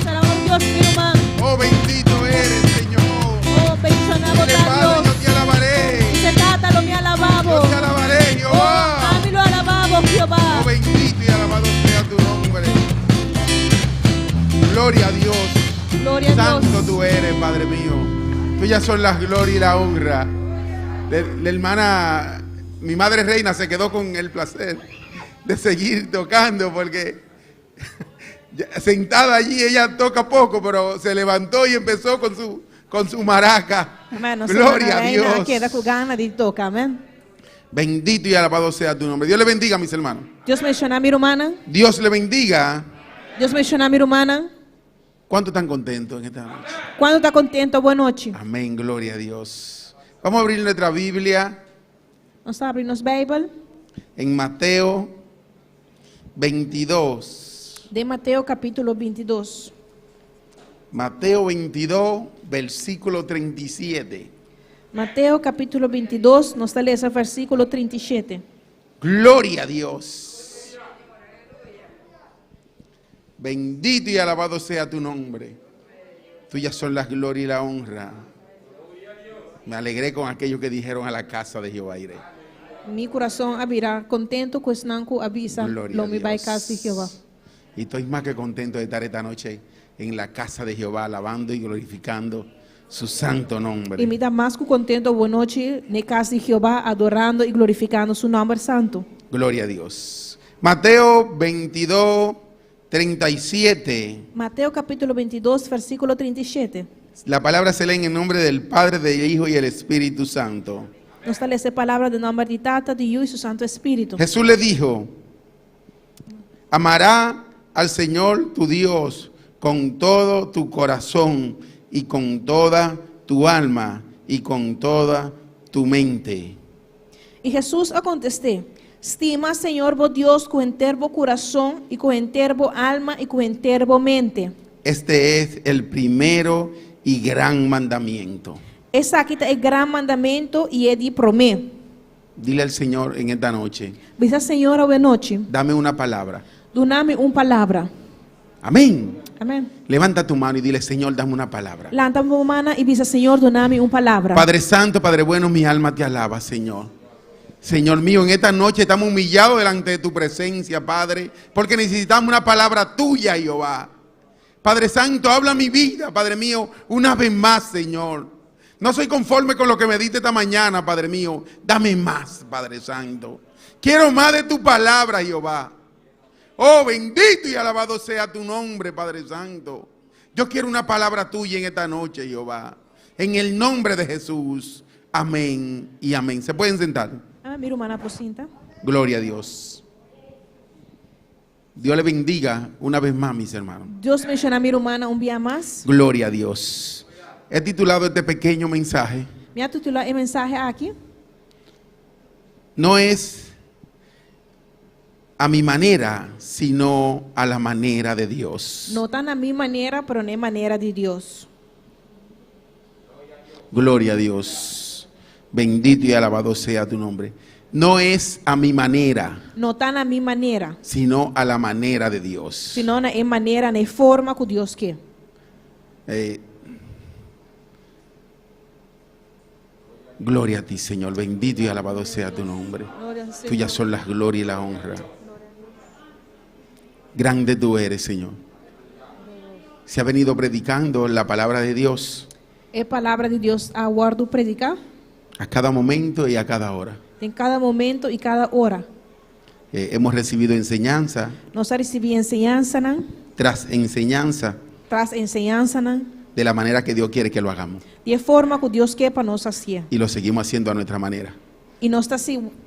mi hermano. Oh, bendito eres, Señor. Oh, bendicionado Dile, Padre, yo Dios. te alabaré. Dice tata, lo me alababo. Yo te alabaré, Oh, Jehová. a mí lo alabamos, Jehová. Oh, bendito y alabado sea tu nombre. Gloria a Dios. Gloria a Santo Dios. tú eres, Padre mío. Tuyas son las gloria y la honra. La hermana, mi madre reina, se quedó con el placer de seguir tocando porque sentada allí ella toca poco, pero se levantó y empezó con su maraca. Gloria a Dios. Queda con ganas de tocar, amén. Bendito y alabado sea tu nombre. Dios le bendiga, mis hermanos. Dios menciona a mi hermana. Dios le bendiga. Dios menciona a mi hermana. ¿Cuántos están contentos en esta noche? ¿Cuándo está contento? Buenas noches. Amén, gloria a Dios. Vamos a abrir nuestra Biblia Vamos a abrirnos Bible en Mateo 22. de Mateo capítulo 22. Mateo 22, versículo 37. Mateo capítulo 22, nos sale ese versículo 37. Gloria a Dios. Bendito y alabado sea tu nombre. Tuyas son las gloria y la honra. Me alegré con aquellos que dijeron a la casa de Jehová iré. Mi corazón abrirá contento, pues nanku avisa Gloria lo a mi Dios. vai casa de Jehová. Y estoy más que contento de estar esta noche en la casa de Jehová, alabando y glorificando su santo nombre. Y me da más que contento, buena noche, en casa de Jehová, adorando y glorificando su nombre santo. Gloria a Dios. Mateo 22, 37. Mateo capítulo 22, versículo 37. La palabra se lee en el nombre del Padre, del Hijo y el Espíritu Santo. Nos sale esa palabra de nombre de Tata, de Dios y su Santo Espíritu. Jesús le dijo: amará al Señor tu Dios con todo tu corazón y con toda tu alma y con toda tu mente. Y Jesús contesté: estima, Señor, vos Dios, con enterbo corazón y con enterbo alma y con enterbo mente. Este es el primero y gran mandamiento. Esa aquí está el gran mandamiento y el de promé. Dile al Señor en esta noche: Dice Señor, buena noche, dame una palabra. doname una palabra. Amén. Amén. Levanta tu mano y dile: Señor, dame una palabra. Lanta mi mano y dice Señor, doname una palabra. Padre Santo, Padre bueno, mi alma te alaba, Señor. Señor mío, en esta noche estamos humillados delante de tu presencia, Padre, porque necesitamos una palabra tuya, Jehová. Padre Santo, habla mi vida, Padre mío, una vez más, Señor. No soy conforme con lo que me diste esta mañana, Padre mío. Dame más, Padre Santo. Quiero más de tu palabra, Jehová. Oh, bendito y alabado sea tu nombre, Padre Santo. Yo quiero una palabra tuya en esta noche, Jehová. En el nombre de Jesús. Amén y amén. ¿Se pueden sentar? Amén. mi hermana Pocinta. Gloria a Dios. Dios le bendiga una vez más, mis hermanos. Dios menciona a mi hermana un día más. Gloria a Dios. He titulado este pequeño mensaje, Me ha titulado el mensaje aquí. no es a mi manera, sino a la manera de Dios. No tan a mi manera, pero en manera de Dios. Gloria a Dios. Bendito y alabado sea tu nombre. No es a mi manera, No tan a mi manera, sino a la manera de Dios. sino na manera, na forma que Dios quer. Gloria a ti, Señor. Bendito y alabado sea tu nombre. Tuyas son las glorias y la honra. Grande tú eres, Señor. Se ha venido predicando la palabra de Dios É palavra de Deus a guardo predicar a cada momento y a cada hora. em cada momento e cada hora. Hemos recibido enseñanza Nós recebemos enseñança, né? tras enseñanza Traz enseñança, né? de la manera que Dios quiere que lo hagamos. De forma que Deus quer para nós fazer. Y lo seguimos haciendo a nuestra manera. E nós está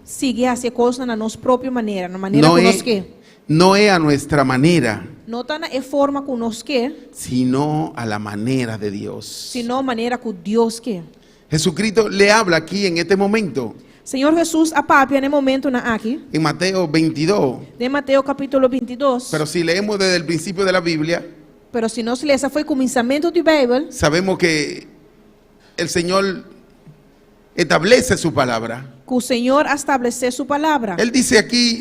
seguir a fazer coisas na nossa própria maneira, na maneira No que nós es, quer. no es a nuestra manera, Não está na forma que nós quer, sino a la manera de Dios. senão maneira que Deus quer. Jesucristo le habla aquí en este momento, Senhor Jesus apapia no momento na aqui, en Mateo 22. de Mateus capítulo 22. Pero si leemos desde el principio de la Biblia, Pero se nós ler, essa foi o começamento da Bíblia. sabemos que el Señor establece su palabra. Que o Senhor estabeleceu sua palavra. Él dice aquí,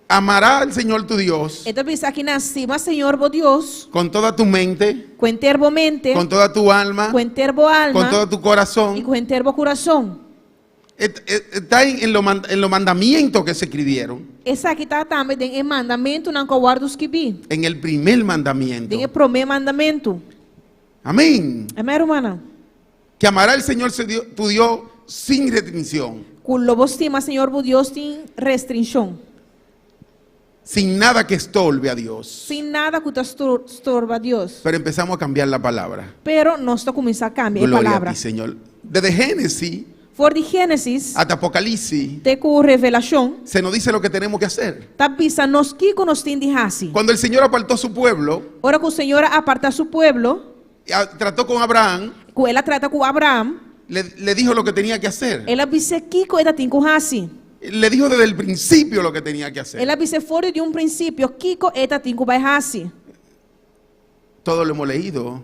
amará al Señor tu Dios Então diz aqui na cima, Senhor, bo Deus, con toda tu mente, com inteiro mente, con toda tu alma, com inteiro alma con todo tu e corazón. com inteiro coração. Está en los mandamientos que se escribieron. Essa aqui está também em mandamento na qual guardos que vi. En el primer mandamiento. Em primeiro mandamento. Amén. Amém, hermana? Que amará al Señor tu Dios sin restricción, Com lobo estima, Senhor, bo Deus, sem restrição. sin nada que estorbe a Dios. Sem nada que te estorba a Deus. Pero empezamos a cambiar la palabra. Pero nós está começando a cambiar a Gloria a palavra. ti, Señor. Desde Génesis For de Gênesis, hasta Apocalipsis até com revelação, se nos dice lo que tenemos que hacer. está pisando nos que nós temos de fazer. Cuando el Señor apartó su pueblo, Ora que o Senhor aparta seu pueblo, trató con Abraham, que ela trata com Abraão, le dijo lo que tenía que hacer. ela disse que ela tem que fazer. Le dijo desde el principio lo que tenía que hacer. Ela disse fora de princípio que ela tem que fazer. Todo lo hemos leído.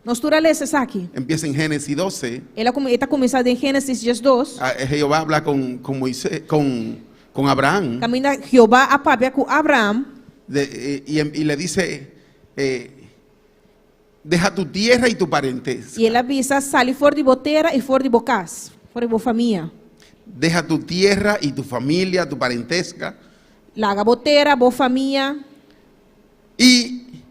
Nós tu lê isso aqui. Empieza en Génesis 12. Ela está começando em Gênesis 2. Jehová habla con Moisés, con Abraham, Caminha Jeová a papia com Abraão y le dice, deja tu tierra y tu parentesca. e ela avisa sale fora de boteira e fora de bocas, fora de família. Deja tu tierra y tu familia, tu parentesca. Larga boteira, boa família. Y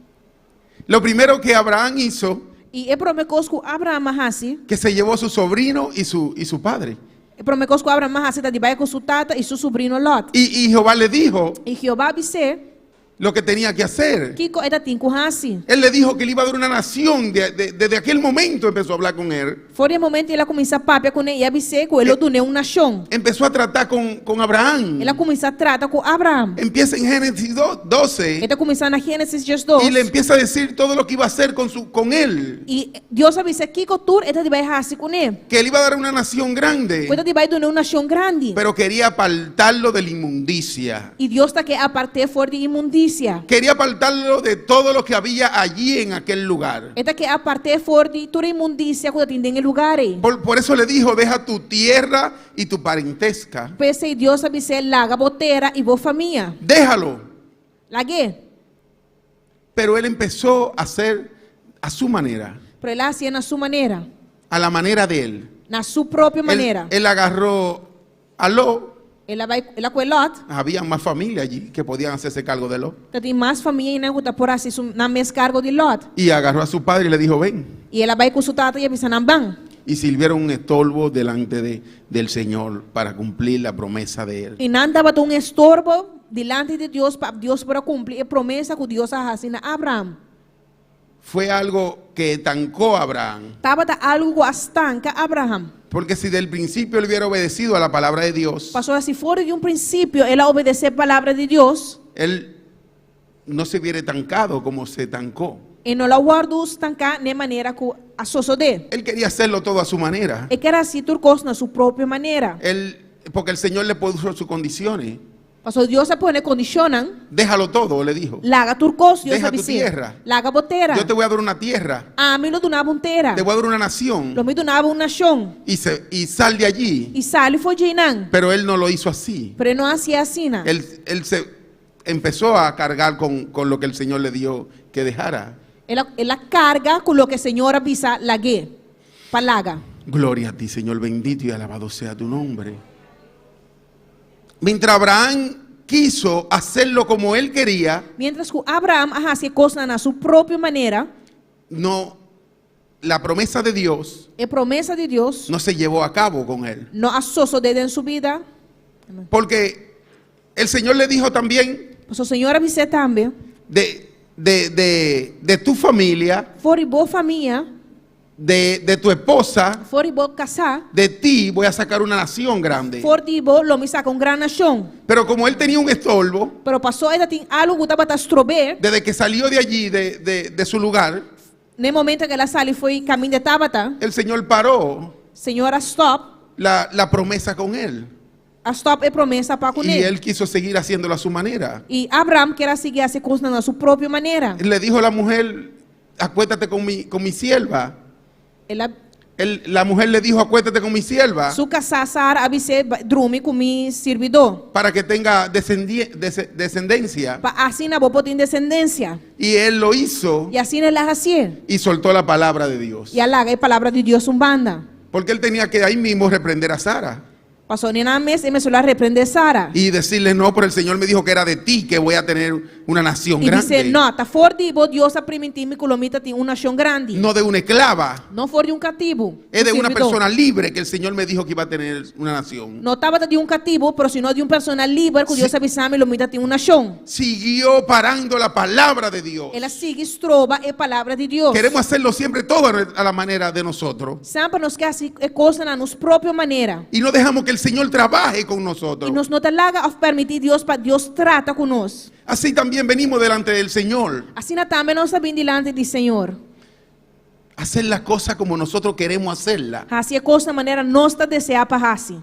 lo primero que Abraham hizo, E promekos com Abraão hasi, que se llevó a su sobrino y su padre. promekos com Abraão hasi tá de baia com sua tata e seu sobrinho Lot. Y Jehová le dijo E Jeová disse lo que tenía que hacer. que ela tem que hasi. Él le dijo que le iba a dar una nación. Desde aquel momento empezó a hablar con él. Fora de momento ela começa a papia com ele e disse que ele deu uma nação. Empezó a tratar con Abraham. Ela começa a tratar com Abraão. Empieza en Génesis 12 Ela começa na Gênesis 2. y le empieza a decir todo lo que iba a hacer con él. E Deus avisa que tu ela de baia hasi com ele. Que él iba a dar una nación grande. Ela de baia deu uma nação grande. Pero quería apartarlo de la inmundicia. E Deus está que apartar fora de imundícia. Quería apartarlo de todo lo que había allí en aquel lugar. Ela que apartar fora de toda imundícia que tem em lugar. Por eso le dijo, deja tu tierra y tu parentesca. Pensei Deus avisa laga boteira e boa família. Déjalo. Lague. Pero él empezó a hacer a su manera, Pero ela hacía na sua maneira, a la manera de él. na sua própria maneira. Él agarró a Lot. Ela com Lot, Había más familia allí que podían hacerse cargo de Lot. tem mais família na ruta por assim na mes cargo de Lot. Y agarró a su padre y le dijo, ven. E ela vai com sua tata e avisa na ban. Y sirvieron un estorbo delante del Señor para cumplir la promesa de él. E não dava um estorbo delante de Deus para cumprir a promessa que Deus fazia a Abraão. Fue algo que estancó a Abraham. Tava algo estanca Abraão. Porque si del principio él hubiera obedecido a la palabra de Dios, Pastor, se for de um princípio ele a obedecer a palavra de Deus, él no se hubiera estancado como se estancó. e não la guardo estancar de maneira que a suceder. Él quería hacerlo todo a su manera. E quer assim turcos na sua própria maneira. Porque el Señor le puso sus condiciones. Pastor, Deus se pone condicionan, Déjalo todo, le dijo. laga turcos, Deus Deja sabe tu se. tierra. Laga botera. Yo te voy a dar una tierra, A mim não donava inteira. te voy a dar una nación Lo me donava uma nação. y sal de allí. E sale foi de Inã. Pero él no lo hizo así. Pero não hacía assim. Él se empezó a cargar con lo que el Señor le dio que dejara. Ela carga com o que o Senhor avisa lague. Palaga. Gloria a ti, Señor, bendito y alabado sea tu nombre. Mientras Abraham quiso hacerlo como él quería, Mientras que Abraham hacía cosas na sua própria maneira, no, la promesa de Dios a promessa de Deus no se llevó a cabo con él. não a suceder em sua vida. Porque el Señor le dijo también Mas o Senhor avisa também, de tu familia, for boa família, de tu esposa, for boa casar, de ti voy a sacar una nación grande. for boa, lo me saca grande nação. Pero como él tenía un estorbo, Pero passou ainda tem algo que estava a estrober, desde que salió de allí, de su lugar, no momento que ela saiu foi caminho de Tabata, el Señor paró Senhora stop, la promesa con él. a stop é promessa para com Y ele. él quiso seguir haciéndolo a su manera. E Abraham quer seguir essa coisa na sua própria maneira. Le dijo a la mujer, acuéstate con mi sierva. Ela La mujer le dijo, acuéstate con mi sierva su casar Sara avise drume com mi servidor. para que tenga descendencia. Para assim na boa ter descendência. Y él lo hizo E assim ela hacía. y soltó la palabra de Dios. E alaga a palavra de Deus banda. Porque él tenía que ahí mismo reprender a Sara Passou nem na mesa e me a repreender Sara. y decirle, no, pero el Señor me dijo que era de ti que voy a tener una nación E disse, grande. não, tá fora de vos, Deus a permitir-me que o tem uma nação grande. No de una esclava, Não for de cativo. es de um una servidor. persona libre que el Señor me dijo que iba a tener una nación. Não estava de cativo, pero sino de persona livre que Deus avisava-me que tem uma nação. Siguió parando la palabra de Dios. Ela sigue estrova a palavra de Deus. Queremos hacerlo siempre todo a la manera de nosotros. Sempre nos quer assim, coisa na nossa própria maneira. Y no dejamos que el Señor trabaje con nosotros. E nos não laga a permitir Deus para Deus trata conosco. Así también venimos delante del Señor. Assim também nós sabemos diante do Senhor. Hacer las cosas como nosotros queremos hacerlas. Assim a coisa da maneira nós está desejar para assim.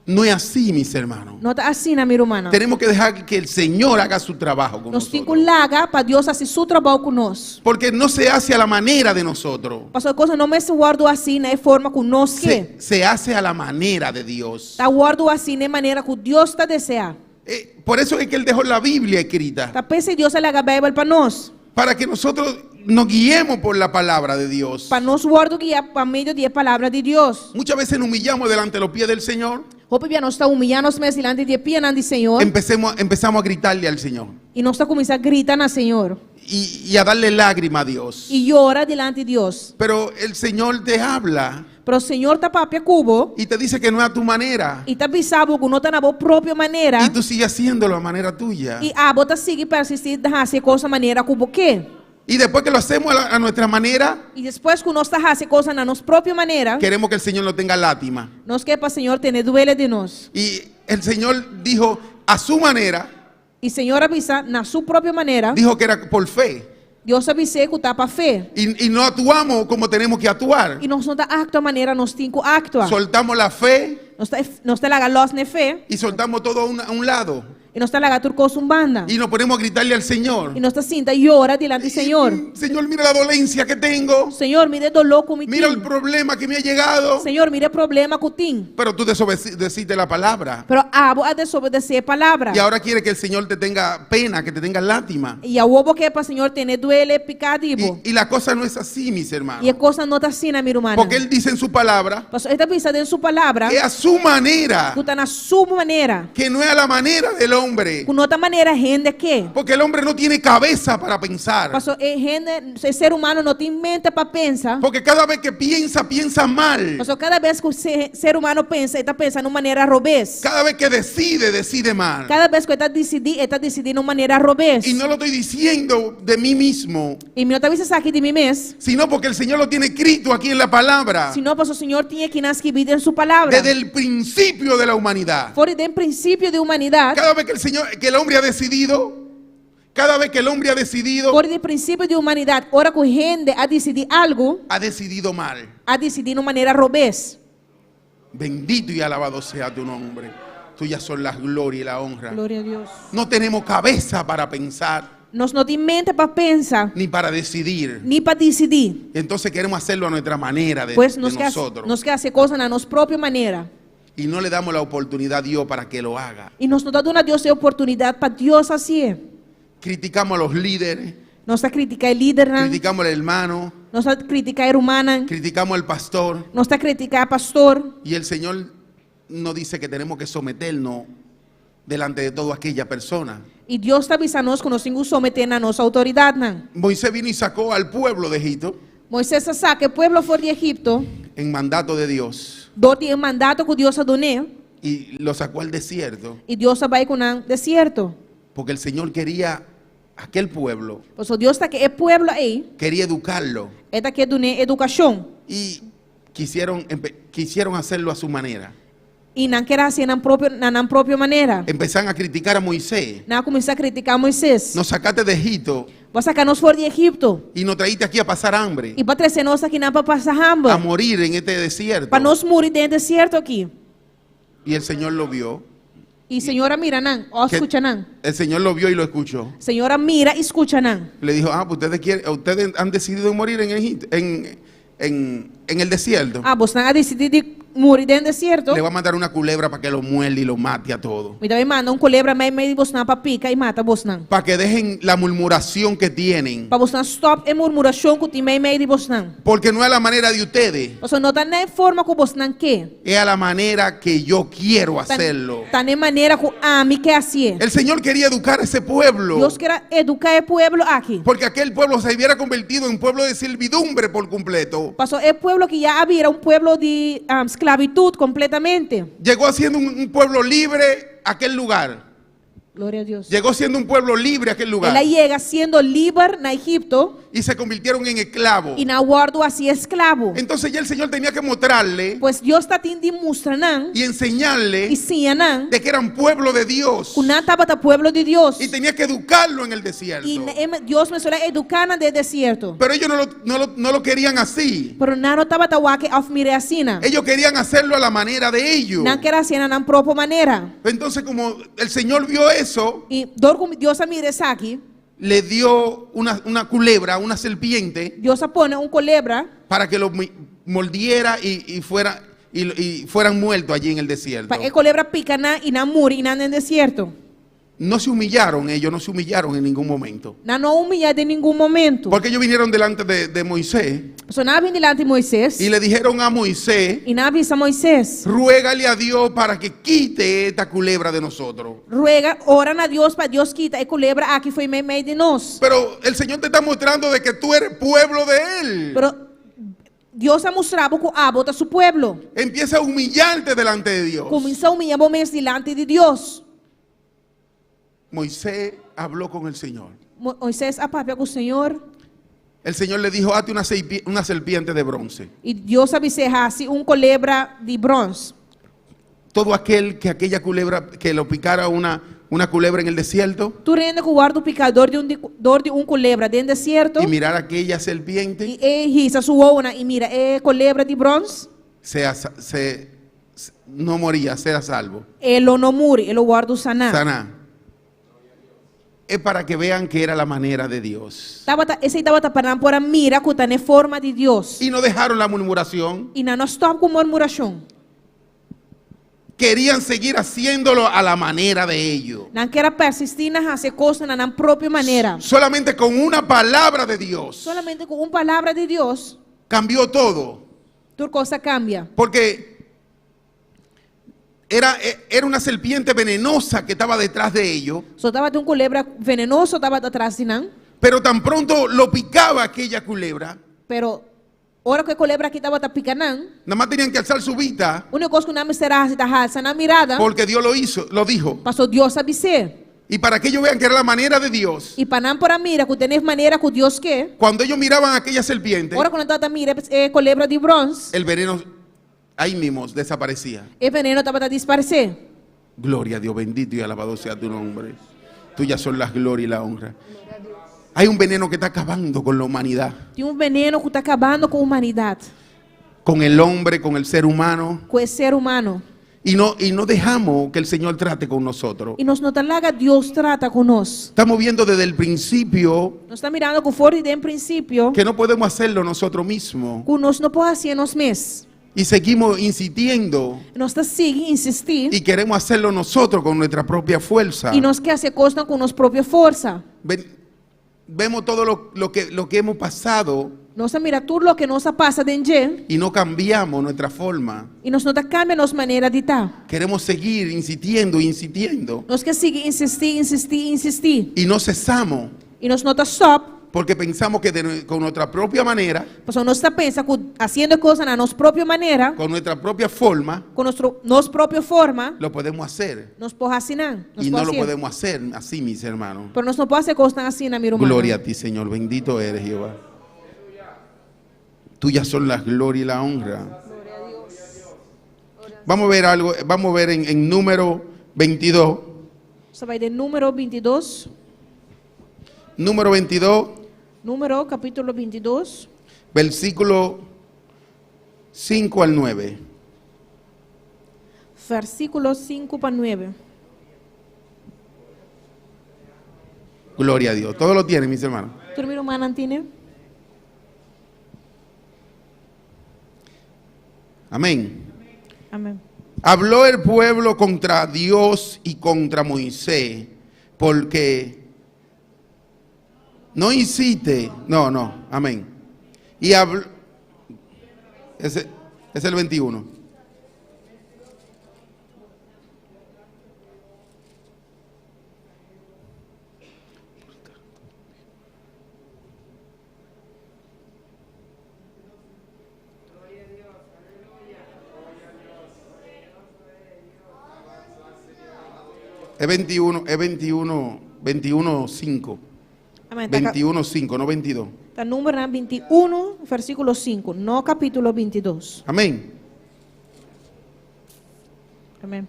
No es así, mis hermanos. Não está assim na minha irmã. Tenemos que dejar que el Señor haga su trabajo con Nós temos que nosotros. laga para Deus fazer seu trabalho conosco. Porque no se hace a la manera de nosotros. Pastor, coisa não me se guardo assim na forma que nós quer. Se hace a la manera de Dios. Está guardo assim na maneira que Deus está desejar. Por eso es que Él dejó la Biblia escrita. Tá pense Deus laga a Bíblia para nós. Para que nosotros nos guiemos por la palabra de Dios. Para nós guardo guiar para meio da palavra de Deus. Muchas veces nos humillamos delante de los pies del Señor. Hope nós está humilhando os meus diante de pianando de Senhor. Empezamos a gritarle al Señor. E nós está começando a gritar na Senhor. Y a darle lágrima a Dios. E llora diante de Deus. Pero el Señor te habla Pero o Senhor está papia cubo. y te dice que no es a tu manera. E está bisabo que não está na boa própria maneira. Y tú sigues haciéndolo a manera tuya. E a bota sigue persistir de fazer coisa maneira como que. Y después que lo hacemos a nuestra manera, E depois que nós está fazendo coisa na nossa própria maneira, queremos que el Señor no tenga lástima. nós quer para o Senhor ter duele de nós. Y el Señor dijo a su manera, E o Senhor avisa na sua própria maneira. dijo que era por fe. Deus avisa que está para fé. Y no actuamos como tenemos que actuar. E nós não está actuar maneira nós temos que actuar. Soltamos la fe Nós está laga los na fé. y soltamos todo a un lado. E nós está laga turcos banda. Y nos ponemos a gritarle al Señor. E nós está sinta llora diante do Senhor. Señor, mira la dolencia que tengo. Senhor, mire dolor como Mira el tem. problema que me ha llegado. Senhor, mire problema que tem. Pero tú desobedeciste la palabra. Pero abo a desobedecer a palavra. Y ahora quiere que el Señor te tenga pena, que te tenga lástima. E a ovo que para o Senhor ter duele picadivo. Y la cosa no es así, mis E a hermanos. coisa não está assim na minha irmã. Porque Él dice en su palabra Ele está pensando em sua palavra. que a su manera, Que está na sua maneira. que no es a la manera del hombre. Com outra maneira, rende que? Porque el hombre no tiene cabeza para pensar. Pastor, rende, o ser humano não tem mente para pensar. Porque cada vez que piensa, piensa mal. Pastor, cada vez que o ser humano pensa, ele está pensando de uma maneira robês. Cada vez que decide, decide mal. Cada vez que ele está decidindo de uma maneira robês. Y no lo estoy diciendo de mí mismo, E não está dizendo aqui de mim mesmo. sino porque el Señor lo tiene escrito aquí en la palabra. Senão, pastor, o Senhor tinha que nas escrito em sua palavra. Desde el principio de la humanidad. Foi desde o princípio de humanidade. Cada vez que el hombre ha decidido, cada vez que el hombre ha decidido, Foi desde o princípio de humanidade. Ora que rende a decidir algo, ha decidido mal. a decidir de uma maneira robês. Bendito y alabado sea tu nombre. Tuyas son la gloria y la honra. Glória a Deus. No tenemos cabeza para pensar Nós não temos mente para pensar, ni para decidir. nem para decidir. Entonces queremos hacerlo a nuestra manera de Pois nós nosotros. quer fazer coisas na nossa própria maneira. Y no le damos la oportunidad a Dios para que lo haga. E nós não estamos dando a Deus a oportunidade para Deus fazer. Criticamos a los líderes, Nós está criticando o líder, criticamos al hermano, nós está criticando a humana, criticamos al pastor. nós está criticando o pastor. Y el Señor nos dice que tenemos que someternos delante de toda aquella persona. E Deus está avisando nós que nós temos que someter na nossa autoridade. Moisés vino y sacó al pueblo de Egipto Moisés sabe que o povo foi de Egipto, en mandato de Dios do o mandato que Deus deu, y lo sacó al desierto e Deus vai com o deserto. porque el Señor quería aquel pueblo, Por isso Deus está que o povo aí, quería educarlo está que dando educação. y quisieron hacerlo a su manera. E não quer fazer na própria maneira. Empezaron a criticar a Moisés. Não começar a criticar Moisés. Nos sacaste de Egipto Vou sacar nós fora de Egipto. y nos traíste aquí a pasar hambre, E para trazer nós aqui não para passar a hambre. morir en este desierto. Para nós morir dentro do deserto aqui. Y el Señor lo vio. E senhora mira não, ó Que escuta não. el Señor lo vio y lo escuchó. Senhora mira e escuta não. Le dijo, pues ustedes han decidido morir en Egipto, en el desierto. Você não decidiu de morir dentro do deserto. Le va a mandar una culebra para que lo muerde y lo mate a todos. Me também manda culebra meio você não para pica e mata você não. Para que dejen la murmuración que tienen. Para você não stop a murmuração que tem meio de você não. Porque no es la manera de ustedes, Você não está na forma que você não quer. es a la manera que yo quiero hacerlo. Está na maneira que a mim quer fazer. El Señor quería educar a ese pueblo. Deus quer educar o povo aqui. Porque aquel pueblo se hubiera convertido en pueblo de servidumbre por completo. Pastor, o povo que já havia um povo de esclavitud completamente. Llegó siendo un pueblo libre a aquel lugar. Glória a Deus. Llegó siendo un pueblo libre a aquel lugar. Ela chega sendo livre na Egipto Y se convirtieron en esclavos. e na guardo assim escravo. Entonces ya el Señor tenía que mostrarle Pois Deus está tendo de mostrar não y enseñarle e sim não de que eran pueblo de Dios. que não estava o povo de Deus. Y tenía que educarlo en el desierto. E Deus me suele educar no deserto. Pero ellos no lo querían así. Pero não estava aqui auf mir assim. Ellos querían hacerlo a la manera de ellos. Não quer assim na própria maneira. Entonces como el Señor vio eso, E dor como Deus a mira aqui, le dio una culebra, una serpiente, Deus a põe culebra para que lo mordiera y fueran muertos allí en el desierto. para que culebra pica e não morre no deserto. No se humillaron, ellos no se humillaron en ningún momento. Não humilha de nenhum momento. Porque ellos vinieron delante de Moisés Só não vem delante de Moisés y le dijeron a Moisés, e não avisa Moisés. ruégale a Dios para que quite esta culebra de nosotros. Ruega, ora a Deus para Deus quita a culebra aqui foi meio de nós. Pero el Señor te está mostrando de que tú eres pueblo de Él. Pero Deus ha mostrado que abota seu pueblo. Empieza a humillarte delante de Dios. Começa a humilhar momentos delante de Deus. Moisés habló con el Señor. Moisés apapia com o Senhor El Señor le dijo, hazte una serpiente de bronce. e Deus abiserrasse culebra de bronze. Todo aquella culebra, que lo picara una culebra en el desierto Tu rende que guarda o picador de culebra dentro do deserto y mirar aquella serpiente, e risa sua ona e mira, culebra de bronze, no moría, será salvo. ele não morre, ele guarda o sanar. Sana. Es para que vean que era la manera de Dios. Esse estava para para mira que está na forma de Deus. Y no dejaron la murmuración. E não stop com murmuração. Querían seguir haciéndolo a la manera de ellos. Não quer persistir na fazer coisas na própria maneira. Solamente con una palabra de Dios Solamente com uma palavra de Deus, cambió todo. toda coisa cambia. Porque era una serpiente venenosa que estaba detrás de ellos, So estaba de un culebra venenoso, estaba atrás de nan. pero tan pronto lo picaba aquella culebra, Pero ahora que culebra aquí estaba picanan, nada más tenían que alzar su vista una cosa que una será si tajalza na mirada, porque Dios lo dijo. pasó Dios a dizer. Y para que ellos vean que era la manera de Dios, Y panam para mira que tenés manera que Dios que. cuando ellos miraban a aquella serpiente, Ahora cuando tata mira culebra de bronze, el veneno ahí mismo desaparecía. el veneno estaba a desaparecer. Gloria a Dios, bendito y alabado sea tu nombre. Tuyas son las glorias y la honra. Hay un veneno que está acabando con la humanidad, Tem veneno que está acabando com a humanidade, con el hombre, con el ser humano, com o ser humano. y no dejamos que el Señor trate con nosotros. E nós não talaga Deus trata conosco. Estamos viendo desde el principio Nós está mirando com força de princípio, que no podemos hacerlo nosotros mismos, que nós não podemos fazer nós mesmos. y seguimos insistiendo Nós está seguindo, insistir, y queremos hacerlo nosotros con nuestra propia fuerza. e nós quer fazer coisa com nossa própria força. Vemos todo lo que hemos pasado Nós mira tudo o que nos passa dentro y no cambiamos nuestra forma. e nós não cambia nossa maneira de estar. Queremos seguir insistiendo Nós quer seguir, insistir, y no cesamos e nós não está stop. porque pensamos que con nuestra propia manera, Porque nós está pensa que fazendo coisa na nossa própria maneira, con nuestra propia forma, com nossa própria forma, lo podemos hacer. nós podemos assinar. Y no lo podemos hacer así, mis hermanos. Pero nós não podemos fazer coisa assim na minha irmã. Gloria a ti, Señor. Bendito eres, Jehová. Tuyas son las glorias y la honra. Vamos a ver algo, vamos a ver en número 22. Você vai de número 22, Número 22, número capítulo 22, versículo 5 al 9. versículo 5 para 9. Gloria a Dios. Todo lo tienen, mis hermanos. Tu irmã humana tiene? Amén. Amém. Habló el pueblo contra Dios y contra Moisés, porque no hiciste, amén. Y habló, ese es el 21. Es 21:5. Amém. 21:5, no 22. Está número 21, versículo 5, no capítulo 22. Amén. Amém.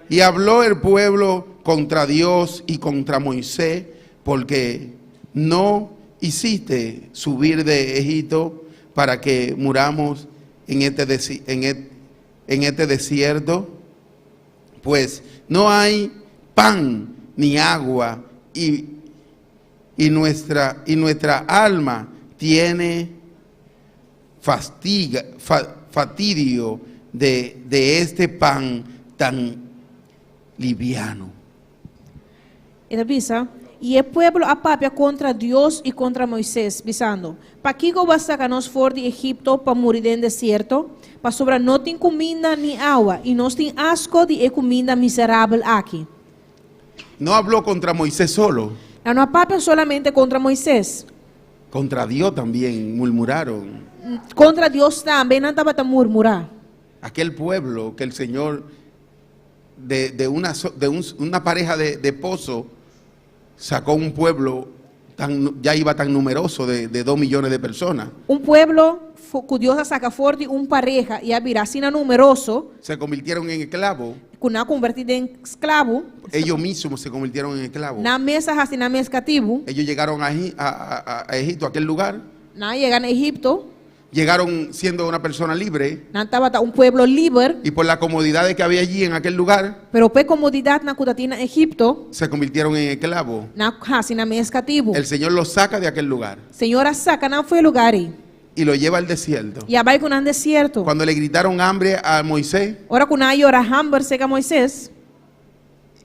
Y habló el pueblo contra Dios y contra Moisés, porque no hiciste subir de Egipto para que muramos en este desierto, pues no hay pan ni agua y nuestra alma tiene fatidio de este pan tan liviano. Ele avisa, e o pueblo apapia contra Deus e contra Moisés, dizendo: para que vas sacar-nos fora de Egipto para morir no deserto? Para sobra não tem comida nem água, e nós tem asco de comida miserável aqui. No habló contra Moisés solo, Não apapia solamente contra Moisés, contra Dios también murmuraron. contra Deus também não estava a murmurar. Aquel pueblo que el Señor de una pareja de pozo sacó un pueblo ya iba tan numeroso de 2 millones de personas. Pueblo que Deus saca fora de pareja e a virar assim numeroso, Se convirtieron en esclavos. que não convertido em escravo, Ellos mismos se convirtieron en esclavos. na mesa assim na mesa cativo, Ellos llegaron a Egipto, a aquel lugar. não chegar a Egipto, Llegaron siendo una persona libre. não estava pueblo livre. Y por las comodidades que había allí en aquel lugar, Pero por comodidade na cutatina Egipto, se convirtieron en esclavos. na hasi na mes cativo. El Señor los saca de aquel lugar Senhora saca não foi lugar aí. y los lleva al desierto. E vai com um deserto. Cuando le gritaron hambre a Moisés Ora com aí ora hamber seca Moisés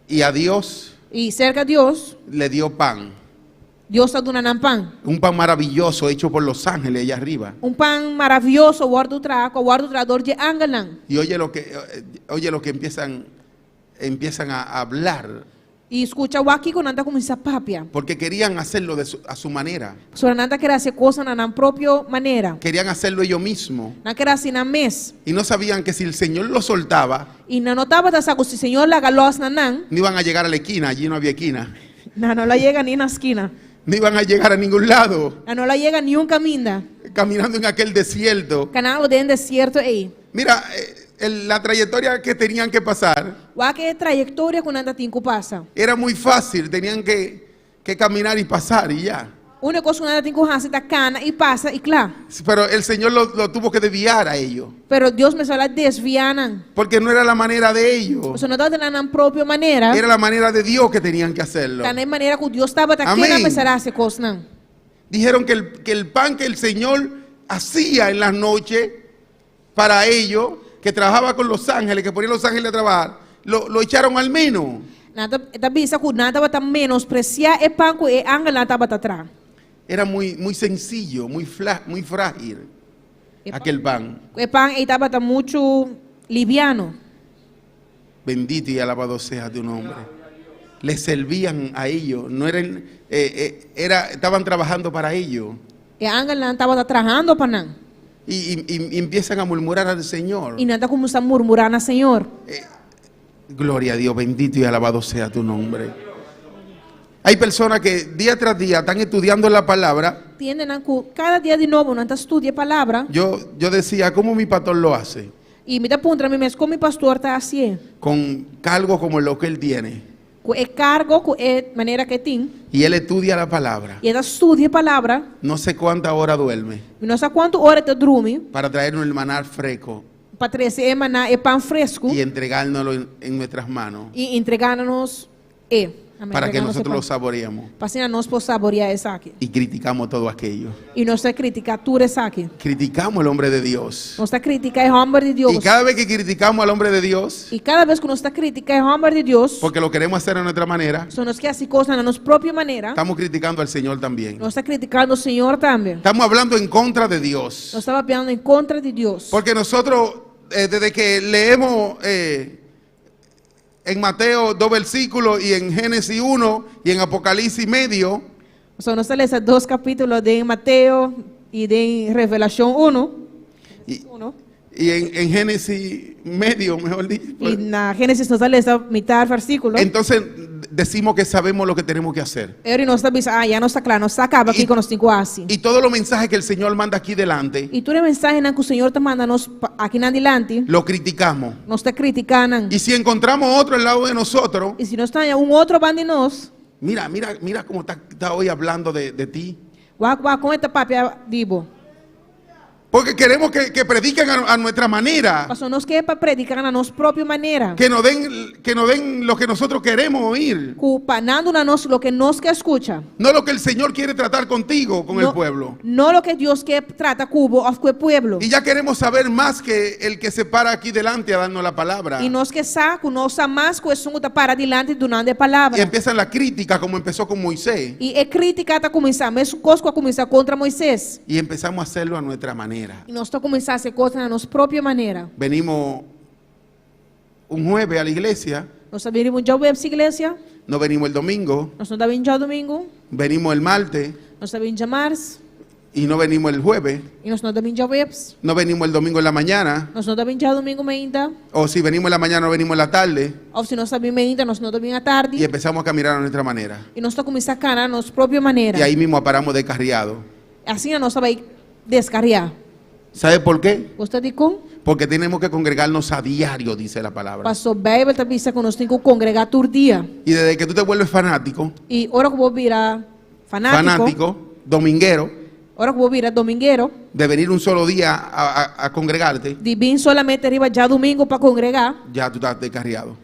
y a Dios, e cerca Deus, le dio pan. Dios está dando un pan. Un pan maravilloso hecho por los ángeles allá arriba. Pan maravilhoso, guardo trador de angelan. Y oye lo que empiezan a hablar. E escuta o aqui quando anda com essa papia. Porque querían hacerlo a su manera. Só anda querer fazer coisa na própria maneira. Querían hacerlo ellos mismos. Não querer assim na mes. Y no sabían que si el Señor lo soltaba, E não notava da saco se o Senhor la galos na nan, no iban a llegar a la esquina. Allí no había esquina. não la llega nem na esquina. No iban a llegar a ningún lado. Não la llega nenhum caminho. Caminando en aquel desierto. Canal dentro desierto aí. Mira, la trayectoria que tenían que pasar O que trajetória quando anda tinco passa. era muy fácil. Tenían que caminar y pasar y ya. Única coisa quando anda tinco hasi da cana e passa e claro. Pero el Señor lo tuvo que desviar a ellos. Pero Deus me só la desvianan. Porque no era la manera de ellos. O sea, não está na própria maneira. Era la manera de Dios que tenían que hacerlo. Tá na maneira que Deus estava tá Amém. querendo começar a fazer coisa não. Dijeron que el pan que el Señor hacía en las noches para ellos, que trabajaba con los ángeles, que ponía los ángeles a trabajar, lo echaron al menos. Nada, tá bisa que nada vai tá menospreciar e pan que e angel nada vai tá atrás. Era muy sencillo, muy frágil aquel pan. E pan e tava tá muito liviano. Bendito y alabado sea tu nombre. Les servían a ellos, no eran, estaban trabajando para ellos. E angel não tava trabajando para não. Y empiezan a murmurar al Señor. E nada como está murmurando, Senhor. Gloria a Dios, bendito y alabado sea tu nombre. Hay personas que día tras día están estudiando la palabra. Tienen cada dia de novo, não tá estudia a palavra. Yo decía, ¿cómo mi pastor lo hace? E me dá punta mim, mas como o pastor tá assim? Con cargo como lo que él tiene. Com o cargo, com a maneira que tem. Y él estudia la palabra. E ela estudia a palavra. No sé cuántas horas duerme. E não sei quanto hora te dorme. Para traernos el maná fresco. Para trazer emanar e pão fresco. Y entregárnoslo en nuestras manos. E entregar-nos Para que nosotros lo saboreemos. Para que nós possamos saborear isso aqui. Y criticamos todo aquello. E nós está criticando tudo isso aqui. Criticamos al hombre de Dios. Nós está criticando o homem de Deus. Y cada vez que criticamos al hombre de Dios, E cada vez que nós está criticando o homem de Deus, porque lo queremos hacer a nuestra manera, só nós queremos fazer coisas na nossa própria maneira. estamos criticando al Señor también. Nós está criticando o Senhor também. Estamos hablando en contra de Dios. Nós estamos falando em contra de Deus. Porque nosotros, desde que leemos en Mateo 2 versículos y en Génesis 1 y en Apocalipsis medio, Só nós lemos dois capítulos de Mateus e de Revelação 1. y en Génesis medio, mejor dicho. E na Gênesis nós lemos mitad versículo. Entonces decimos que sabemos lo que tenemos que hacer. E nós estamos dizendo, já não está claro, nós acaba aqui com nós cinco assim. Y todos los mensajes que el Señor manda aquí delante, E todo mensagem que o Senhor está mandando aqui na adelante, lo criticamos. nós está criticando. Y si encontramos otro al lado de nosotros, E se nós está outro bando de nós, mira cómo está hoy hablando de ti. com esta papia dibo. Porque queremos que prediquen a nuestra manera. Mas nós queremos para predicar na nossa própria maneira. Que nos den lo que nosotros queremos oír. Panando na nós lo que nós quer escuta. No lo que el Señor quiere tratar contigo, con el pueblo. Não lo que Deus quer trata com o pueblo. Y ya queremos saber más que el que se para aquí delante a darnos la palabra. E nós que saco, nós mais com isso está para diante durante a palavra. Y empiezan la crítica como empezó con Moisés. E a crítica está começando, mesmo coisa que começar contra Moisés. Y empezamos a hacerlo a nuestra manera. E nós estamos começando a fazer coisas na nossa própria maneira. Venimos un jueves a la iglesia. Nós venimos já para a igreja. No venimos el domingo. Nós não estamos já domingo. Venimos el martes. Nós estamos já março. Y no venimos el jueves. E nós não estamos já webs. No venimos el domingo en la mañana. Nós não estamos já domingo ainda. O si venimos en la mañana, no venimos en la tarde. Ou se nós estamos ainda, nós não estamos à tarde. Y empezamos a caminar a nuestra manera. E nós estamos começando a caminhar na nossa própria maneira. Y ahí mismo paramos descarriados. Assim nós vamos descarrear. ¿Sabe por qué? Você diz como? Porque tenemos que congregarnos a diario, dice la palabra. Passou bem, ele também disse que nós temos que congregar todo dia. Y desde que tú te vuelves fanático, E hora que vou virar fanático, dominguero, hora que vou virar domingueiro, de venir un solo día a congregarte, de vir solamente arriba já domingo para congregar, ya tú estás descarriado.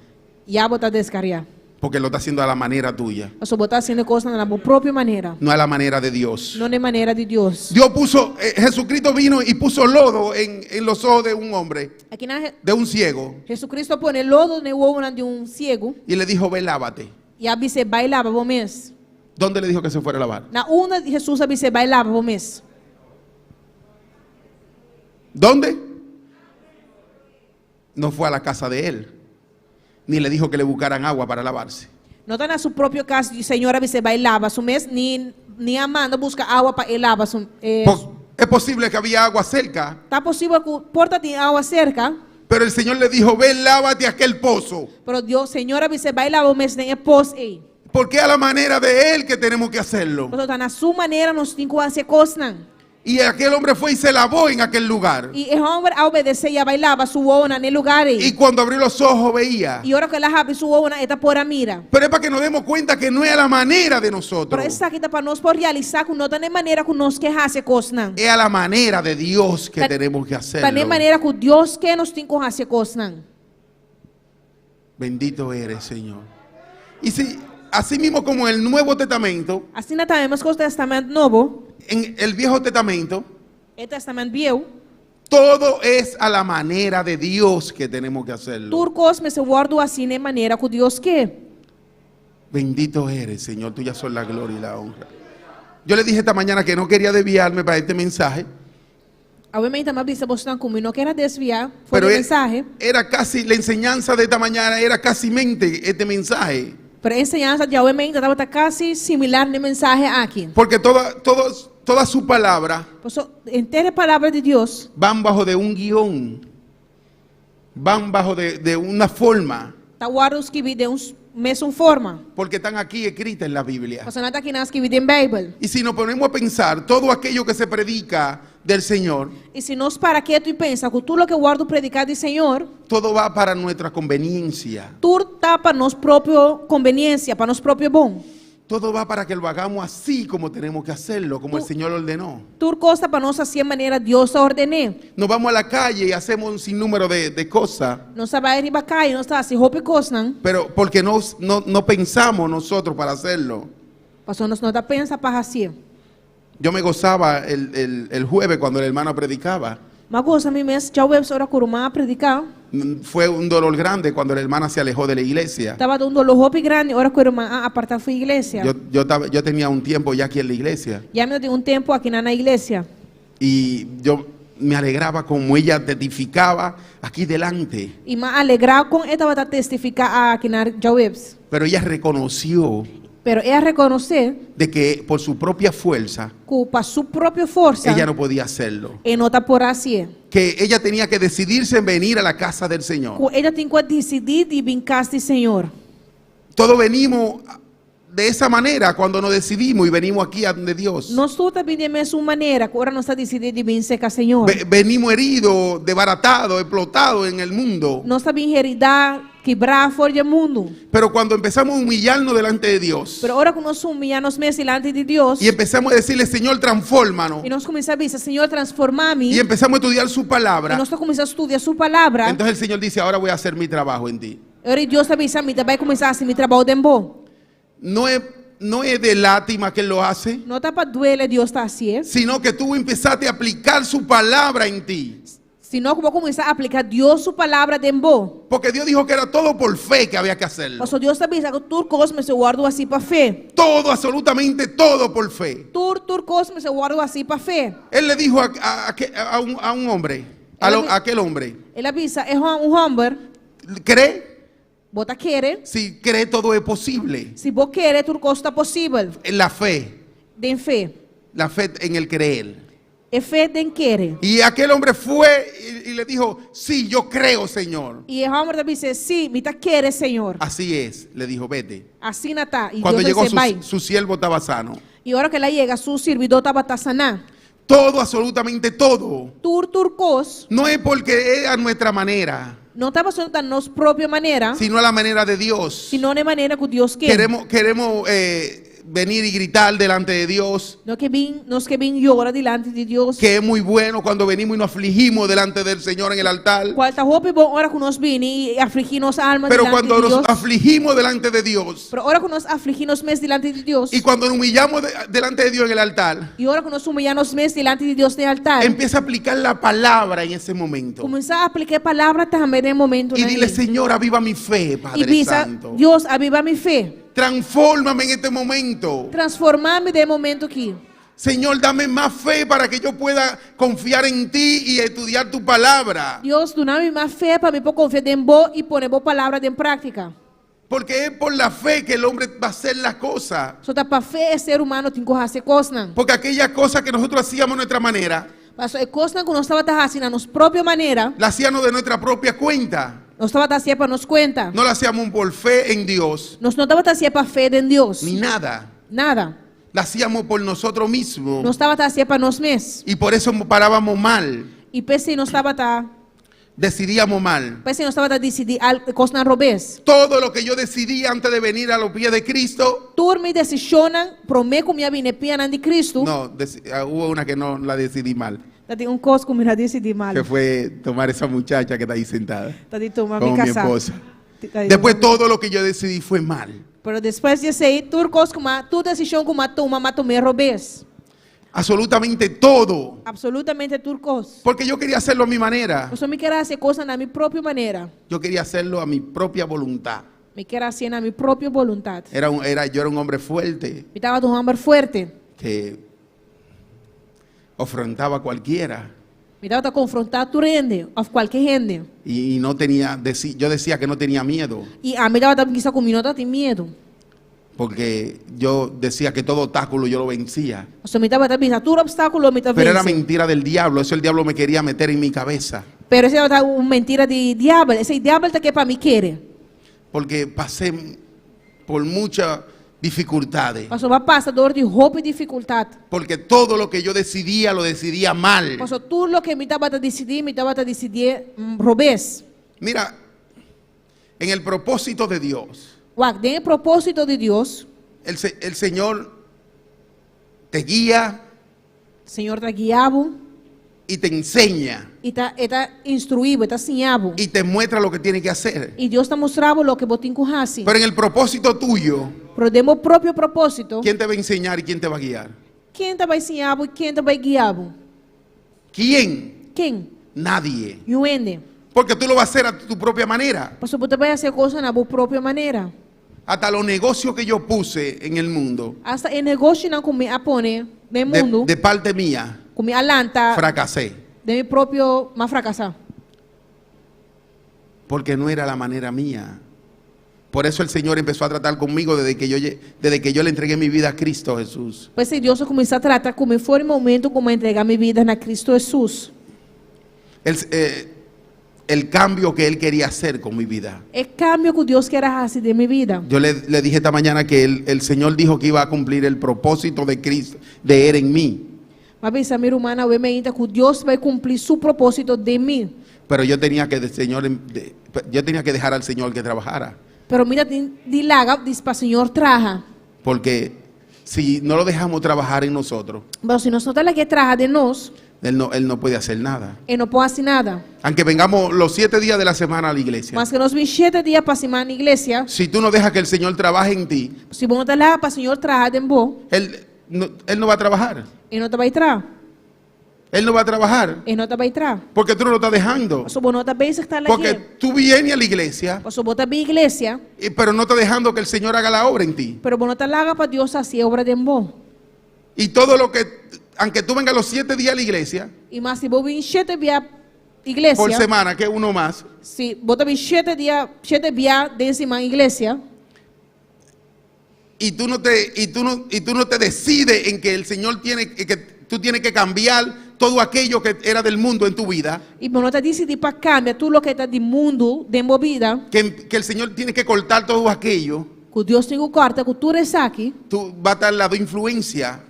já vou descarrear. Porque lo estás haciendo a la manera tuya, Eu só vou estar fazendo coisas na minha própria maneira, no a la manera de Dios. não de maneira de Deus. Dios puso, Jesucristo vino y puso lodo en los ojos de un hombre, Aqui na de un ciego, Jesucristo põe lodo no olho de ciego y le dijo, ve, lávate. e a dizer, vai lá, vamos. ¿Dónde le dijo que se fuera a lavar? Na una, Jesus sabe se vai lavar o mês. ¿Dónde? No fue a la casa de él, ni le dijo que le buscaran agua para lavarse. Não está na sua própria casa de senhora você vai lavar o mês, nem Amanda busca água para ele lavar. Es posible que había agua cerca, Tá possível que porta tem água cerca, pero el Señor le dijo, ven, lávate a aquel pozo. pero Deus, senhora você vai lavar o mês nem é pós aí. Porque es a la manera de él que tenemos que hacerlo. Então tá na sua maneira nós temos que fazer coisas não. Y aquel hombre fue y se lavó en aquel lugar. E o homem a obedecer e vai lavar sua ona no lugar Y aí. cuando abrió los ojos veía. E hora que ela abre sua ona, está por a mira. Pero es para que nos demos cuenta que no es a la manera de Pero nosotros. essa aqui tá para nós por realizar que não tá na maneira que nós quer fazer coisas não. Es a la manera de Dios que Ta- tenemos que Tá na hacerlo. maneira que Deus quer nós temos que fazer coisas não. Bendito eres, Señor. Y si, así mismo como en el Nuevo Testamento, Assim nós temos que o Testamento Novo, en el Viejo Testamento, o Testamento Velho, todo es a la manera de Dios que tenemos que hacerlo. turcos me se guardo assim na maneira que Deus quer. Bendito eres, Señor, tuya son la gloria y la honra. Yo le dije esta mañana que no quería desviarme para este mensaje, Obviamente, mas disse você comigo, não quero desviar, foi pero o mensagem, era casi, la enseñanza de esta mañana era casi mente este mensaje. pero a enseñança de obviamente estava quase similar na mensagem aqui. Porque toda su palabra Por isso, inteira a palavra de Deus van bajo de un guión, van bajo de una forma, está guardados que vi de mesma forma. porque están aquí escritas en la Biblia. Você não está aqui nas que vi em Bíblia. Y si nos ponemos a pensar, todo aquello que se predica del Señor, E se nós para quieto e pensa que tudo que guardo predicar de Senhor, todo va para nuestra conveniencia. tudo está para nós próprio conveniência, para nós próprio bom. Todo va para que lo hagamos así como tenemos que hacerlo, como el Señor ordenó. Tudo costa para nós assim a maneira Deus ordenou. Nos vamos a la calle y hacemos un sinnúmero de cosas, Nós vai ir para cá e nós está assim roupa coisa, não? pero porque no pensamos nosotros para hacerlo. Pastor, nós não está pensa para assim. Yo me gozaba el jueves cuando el hermano predicaba. Mas gosta a mim mesmo, já o hora curumá predicar. Fue un dolor grande cuando la hermana se alejó de la iglesia. Estava dando dolor roupa grande, hora curumá apartar foi igreja. Yo tenía un tiempo ya aquí en la iglesia Já me deu tempo aqui na igreja. y yo me alegraba como ella testificaba aquí delante. E me alegrar com ela estava testificar aqui na Jawebs. Pero ella reconoció Pero ela reconhecer de que por su propia fuerza que para sua própria força, ella no podía hacerlo. e não está por assim. Que ella tenía que decidirse en venir a la casa del Señor. Que ela tem que decidir de vir casa do Senhor. Todos venimos de esa manera cuando nos decidimos y venimos aquí a donde Dios. Nós todos também de mesma maneira, que agora nós está decidindo de vir com o Senhor. Venimos heridos, desbaratados, explotados en el mundo. Nós também heredar, quebrar fora do mundo. Pero cuando empezamos a humillarnos delante de Dios Pero agora que nós humilhamos mesmo delante de Deus, y empezamos a decirle, Señor, transfórmanos, e nós começamos a dizer, Senhor, transforma-me, y empezamos a estudiar su e palabra, nós começamos a estudar sua palavra, entonces el Señor dice, ahora voy a hacer mi trabajo en ti. agora Deus também sabe, vai começar a me trabalhar de bom. No es de lástima que Él lo hace, Não está para doer, Deus está assim, sino que tú empezaste a aplicar su palabra en ti. senão que vou começar a aplicar Deus sua palavra de bom. Porque Dios dijo que era todo por fe que había que hacerlo. Mas Deus também sabe que tudo coisa me se guarda assim para fé. Todo, absolutamente todo por fe. Tudo coisa me se guarda assim para fé. Él le dijo a un hombre, a aquel hombre, Ele avisa, é homem, cree, bota querer, si cree todo es posible. se você querer, tudo coisa está possível. En la fe en el creer. É fé de querer. Y aquel hombre fue y le dijo, sí, yo creo, Señor. E o homem também disse, sim, me está querer, Senhor. Así es, le dijo, vete. Assim não está. E Cuando Deus llegó disse, vai. su siervo estaba sano. E a hora que ela chega, seu servidor estava sanar. Todo, absolutamente todo. Tudo coisa No es porque es a nuestra manera, não estava sendo da nossa própria maneira, sino a la manera de Dios. senão de maneira que Deus quer. Queremos venir y gritar delante de Dios, Nós que vim llorar delante de Deus. que es muy bueno cuando venimos y nos afligimos delante del Señor en el altar. Qual está roupa bom, hora que nós vim e afligir nossa alma Pero delante cuando de nos Deus. afligimos delante de Dios Pero hora que nós afligimos mesmo delante de Deus. y cuando nos humillamos delante de Dios en el altar, E hora que nós humilhamos mesmo delante de Deus no altar. empieza a aplicar la palabra en ese momento. Começar a aplicar a palavra também no momento. Y né? dile, Señor, aviva mi fe, E Padre visa, Santo. Deus aviva minha fé. transfórmame en este momento. Transformar-me de momento aqui. Señor, dame más fe para que yo pueda confiar en ti y estudiar tu palabra. Deus, dá-me mais fé para mim confiar em Bo e pôr boa palavra em prática. Porque es por la fe que el hombre va a hacer las cosas. Só tá para fé, ser humano tem que fazer coisas. Porque aquellas cosas que nosotros hacíamos de nuestra manera, Mas é coisa que nós estava fazendo a nossa própria maneira. la hacíamos de nuestra propia cuenta. Nós estava fazendo para nos conta. No la hacíamos por fe en Dios, Nós não estava fazendo para fé em Deus. ni nada. Nada. La hacíamos por nosotros mismos. Nós estava fazendo para nós mesmos. Y por eso parábamos mal. E pensei nós estava Decidíamos mal. pensei nós estava decidir coisa na robês. Todo lo que yo decidí antes de venir a los pies de Cristo, Turme decisionam, promete que minha vida pia de Cristo. no, hubo una que no la decidí mal, Tem coisa que eu decidi mal. que fue tomar esa muchacha que está ahí sentada, Tá de tomar como me mi casar. esposa. Tá de Después todo lo que yo decidí fue mal. Pero depois de sei, tu decisão que toma tomei robês. Absolutamente todo. Absolutamente turcos. Porque yo quería hacerlo a mi manera. Eu só me quero fazer coisa na minha própria maneira. Yo quería hacerlo a mi propia voluntad. Me quero fazer na minha própria vontade. Yo era un hombre fuerte Me estava de um homem forte. que afrontaba a cualquiera. Me estava a confrontar tu rende, of qualquer rende. Y no tenía, yo decía que no tenía miedo. E a me estava a pensar comigo, não tem medo. Porque yo decía que todo obstáculo yo lo vencía. Eu só me estava a pensar, todo obstáculo me estava Pero era vencendo. mentira del diablo. Eso el diablo me quería meter en mi cabeza. Pero essa é uma mentira de diabo. Esse diabo está aqui para me querer. Porque pasé por muchas dificultades. Passou uma passador de roupa e dificuldade. Porque todo lo que yo decidía, lo decidía mal. Passou tudo o que me estava a decidir robês. Mira, en el propósito de Dios, Tem o propósito de Deus. el Señor te guía Senhor está guiado y te enseña e está instruído, está ensinado. y te muestra lo que tienes que hacer. E Deus está mostrando o que você tem que fazer. Pero en el propósito tuyo, Pero de meu próprio propósito, ¿quién te va a enseñar y quién te va a guiar? quem te vai ensinar e quem te vai guiar? ¿Quién? Quem? Nadie. E o ende. Porque tú lo vas a hacer a tu propia manera. Porque você vai fazer coisas na sua própria maneira. Hasta los negocios que yo puse en el mundo, Hasta o negócio não come a pone no mundo, de parte mía, come a lanta, fracasé. de meu próprio, mas fracassar. Porque no era la manera mía. Por eso el Señor empezó a tratar conmigo desde que yo le entregué mi vida a Cristo Jesús. Pois Deus começou a tratar como foi o momento como entregar minha vida na Cristo Jesus. El cambio que Él quería hacer con mi vida. É cambio que Deus quer fazer de minha vida. Yo le dije esta mañana que el Señor dijo que iba a cumplir el propósito de Cristo, de Él en mí. Mas pensa, minha irmã, eu me ainda que Deus vai cumprir seu propósito de mim. Pero yo tenía que dejar al Señor que trabajara. Pero mira, de laga, diz para o Senhor traja. Porque si no lo dejamos trabajar en nosotros, Mas se nós não temos que traja de nós, Él no puede hacer nada. Ele não pode fazer nada. Aunque vengamos los 7 días de la semana a la iglesia. Mas que nós 27 dias para semana na igreja, Si tú no dejas que el Señor trabaje en ti, se vamos estar lá para o Senhor traja de bom, Él no va a trabajar. Ele não te vai entrar. Él no va a trabajar. Ele não te vai entrar. Porque tú no lo estás dejando. Mas o bom não está bem estar lá Porque aqui. tú vienes a la iglesia, Mas o bom está bem igreja, pero no estás dejando que el Señor haga la obra en ti. pero bom não está lá para Deus fazer obra de bom. Y todo lo que, aunque tú vengas los 7 días a la iglesia, E mas se vou 27 dias igreja, por semana, que es uno más, se bota 27 dias, 7 dias de semana igreja, y tú no te decides en que el Señor que tú tienes que cambiar todo aquello que era del mundo en tu vida, e bom não está decidido para cambiar tudo o que está de mundo, de minha vida, que el Señor tiene que cortar todo aquello, que Deus tem que cortar, que tu eres aqui, tú vas a estar al lado de influencia,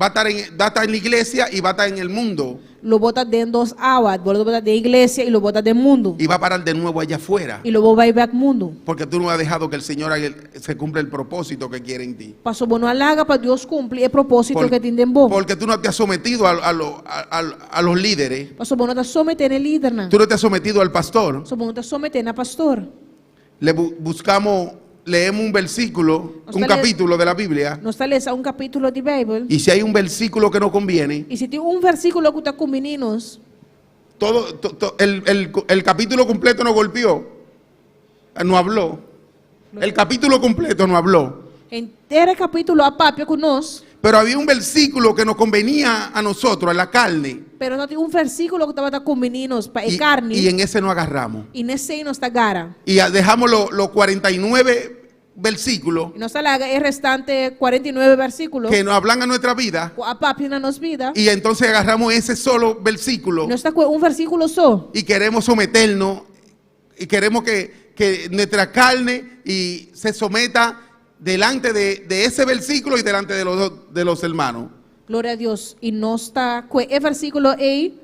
va a estar en la iglesia y va a estar en el mundo, lo bota dentro dos aguas, lo bota de igreja e lo bota de mundo, y va a parar de nuevo allá afuera, e lo vai ver mundo. porque tú no has dejado que el Señor se cumpla el propósito que quiere en ti. Passou bom não alaga para Deus cumprir o propósito que tem de bom. Porque tú no te has sometido a los líderes, Passou bom não está sometendo el líder, não. tú no te has sometido al pastor. Passou bom não está sometendo a pastor. Leemos un versículo, un Nos capítulo de la Biblia, Nós está lendo capítulo de Bíblia. y si hay un versículo que no conviene, E se tem versículo que está com meninos, el capítulo completo no golpeó, no habló. El capítulo completo no habló. Inteiro capítulo a papia conosco, Pero había un versículo que nos convenía a nosotros, a la carne. pero nós temos versículo que estava com meninos para carne. Y en ese no agarramos. E nesse aí nós está gara. Y dejamos los 49 versículos E nós alaga é restante 49 versículos. que nos hablan a nuestra vida. A papia na nossa vida. Y entonces agarramos ese solo versículo Nós está com versículo só. y queremos someternos y queremos que nuestra carne y se someta delante de ese versículo y delante de los hermanos. Glória a Deus. E nós está com versículo aí.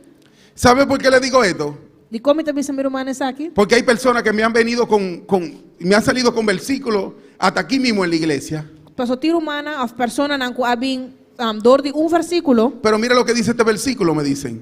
¿Sabe por qué le digo esto? De como também se meu mano aqui. Porque hay personas que me han venido me han salido con versículos hasta aquí mismo en la iglesia. Passou tiro humana, as pessoas não abin dor de versículo. Pero mira lo que dice este versículo, me dicen.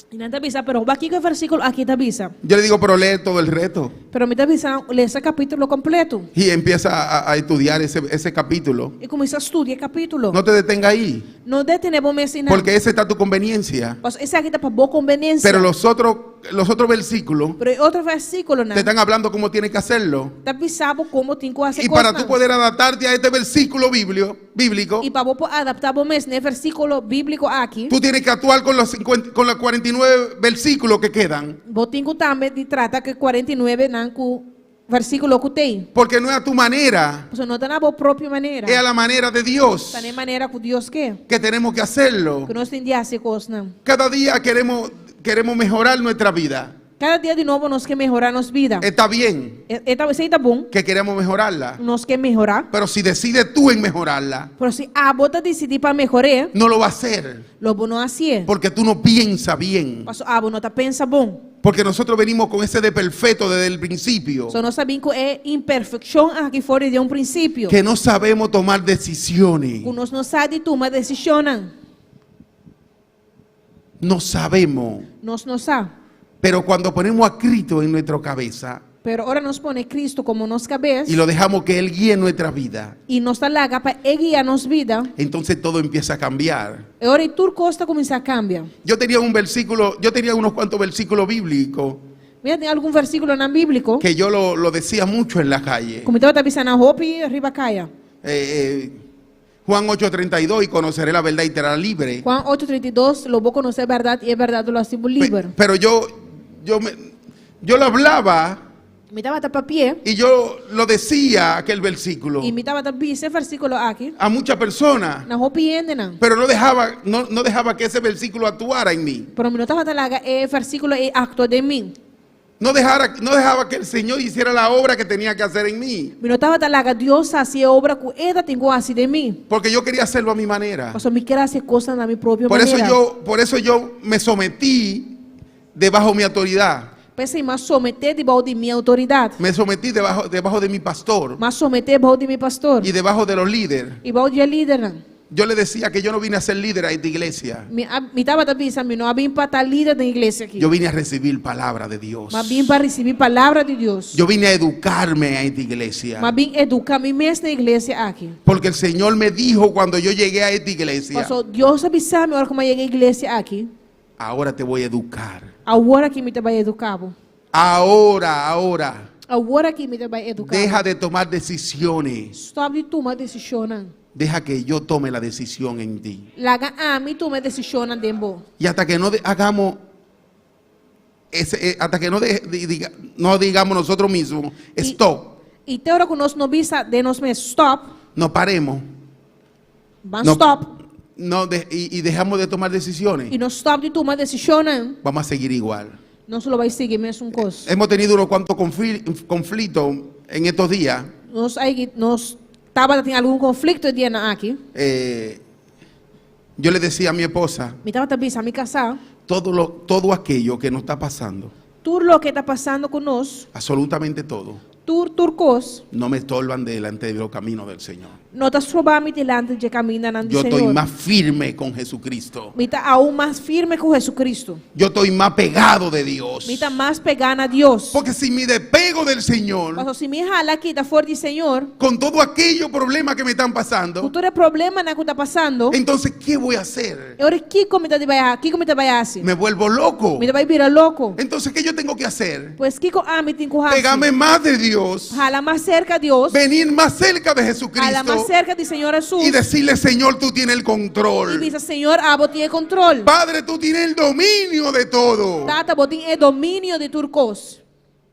E não te avisa, pero aqui que versículo aqui te avisa. Yo le digo, pero lee todo el reto. Pero me te avisa, lê esse capítulo completo. Y empieza a estudiar ese capítulo. E começa a estudar capítulo. No te detenga ahí, Não detenemos me ensinar. porque ese está a tu conveniencia. Esse aqui está para boa conveniência. Pero los otros versículos Pero outro versículo não. te están hablando cómo tienes que hacerlo. Te avisava como tem que fazer Y para tú poder adaptarte a este versículo bíblico, E para você adaptar o mês no versículo bíblico aqui. tú tienes que actuar con los 49 versículos que quedan. Você tem que também de tratar que 49 não com versículo que tem. Porque no es a tu manera, Você não está na própria maneira. es a la manera de Dios Está na maneira que Deus quer. que tenemos que hacerlo. Que nós temos de fazer coisas não. Cada día queremos mejorar nuestra vida. Cada dia de novo nós queremos melhorar nossa vida. Está bien Isso aí tá bom. que queremos mejorarla, Nós queremos melhorar. pero si decides tú en mejorarla, Pero se você decidir para melhorar, no lo va a hacer, logo não assim. porque tú no piensas bien. Mas não tá pensa bom. Porque nosotros venimos con ese de perfecto desde el principio, Só nós sabemos que é imperfeição aqui fora de princípio. que no sabemos tomar decisiones. Que nós não sabemos tomar decisão. No sabemos. Nós não sabemos. Pero cuando ponemos a Cristo en nuestra cabeza Pero ahora nos pone Cristo como nos cabeça. y lo dejamos que Él guíe nuestra vida, E nos talaga para guiar nos vida. entonces todo empieza a cambiar. E ora tudo costa começar a cambiar. Yo tenía unos cuantos versículos bíblicos Mira, tem algum versículo na bíblico? que yo lo decía mucho en la calle. Como estava avisando na roupa e arriba caia. Juan 8:32, y conoceré la verdad y te hará libre. Juan 8:32, lo vou conhecer a verdade e a verdade lo hacemos livre. Pero yo lo hablaba Me estava a pie y yo lo decía aquel versículo e me estava a pie esse versículo aqui. a muchas personas, Na roupa e não. pero no dejaba que ese versículo actuara en mí. Pero me não estava talaga e versículo e acto de mim. No dejaba que el Señor hiciera la obra que tenía que hacer en mí, Me não estava talaga Deus fazia obra que ele tem que fazer de mim. porque yo quería hacerlo a mi manera. Mas eu me quero fazer coisas na minha própria Por maneira. eso yo me sometí debajo de mi autoridad. Pensei, mas someter debaixo de minha autoridade. Me sometí debajo de mi pastor Mas someter debaixo de meu pastor. y debajo de los líderes. E debaixo de líder. Yo le decía que yo no vine a ser líder a esta iglesia. Me estava pensando, não vim para estar líder da igreja aqui. Yo vine a recibir palabra de Dios. Mas vim para receber palavra de Deus. Yo vine a educarme a esta iglesia. Mas vim educar mim mesmo na igreja aqui. Porque el Señor me dijo cuando yo llegué a esta iglesia, Pastor, Deus avisou-me hora como eu cheguei à igreja aqui. ahora te voy a educar. Agora que me vai educar. Ahora. Agora que me vai educar. Deja de tomar decisiones. Stop de tomar decisão. Deja que yo tome la decisión en ti. Laga a mim tomar decisão dembo. Y hasta que no hagamos hasta que no digamos nosotros mismos, stop, E te hora que nós não visa de nós mesmos, stop. no paremos, Vamos No. stop. y dejamos de tomar decisiones, E nós stop de tomar decisão. vamos a seguir igual. Não só vai seguir mesmo coisa. Hemos tenido unos cuantos conflictos en estos días. Nós estava tendo algum conflito dia aqui. Yo le decía a mi esposa, Me estava também a me casar. todo aquello que nos está pasando, Tudo o que está passando conosco, absolutamente todo, tudo coisa, no me estorban delante de los caminos del Señor. não está sobrando delante de caminhar na Yo estoy Senhor. más firme con Jesucristo. Me está aún mais firme com Jesucristo. Yo estoy más pegado de Dios. Me está mais pegando a Deus. Porque si me despego del Señor, Mas se me jala aqui da fora do Senhor, con todo aquellos problemas que me están pasando, todo problema na que está passando, entonces, ¿qué voy a hacer? agora que como te vai assim? Me vuelvo loco. Me vai virar louco. Entonces, ¿qué yo tengo que hacer? Pois que a me tem que fazer? Pegarme más de Dios, Jala más cerca a Dios. venir más cerca de Jala Jesucristo más cerca de Señor Jesús. y decirle, Señor, tú tienes el Y control. dice, Señor, vos tienes control. Padre, tú tienes el dominio de todo. Tata, vos tienes el dominio de turcos.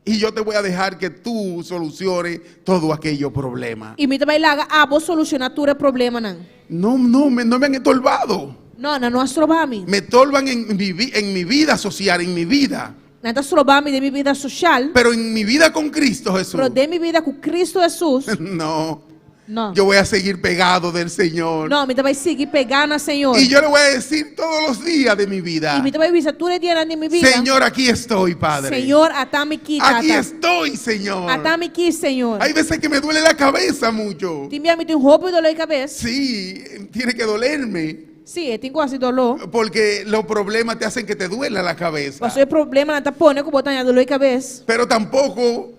Y yo te voy a dejar que tú soluciones todo aquello problema. Y me te va a vos solucionar tu problema, nan. No me han estorbado. No, na nuestro bami. Me estorban en mi vida social, en mi vida. Nada bami de mi vida social. Pero en mi vida con Cristo Jesús, Pero de mi vida con Cristo Jesús. no. No. Yo voy a seguir pegado del Señor. No, me te vai seguir pegando, Señor. Y yo le voy a decir todos los días de mi vida, Y me te vai avisar tú le días de mi vida. Señor, aquí estoy, Padre. Señor, atame aquí, Aquí tata. estoy, Señor. Atame aquí, Señor. Hay veces que me duele la cabeza mucho. Ti me tem roupa e dolor de cabeça. Sí, tiene que dolerme. Sim, tem quase dolor. Porque los problemas te hacen que te duela la cabeza. Passou o problema na tapone com botar dolor de cabeça. Pero tampoco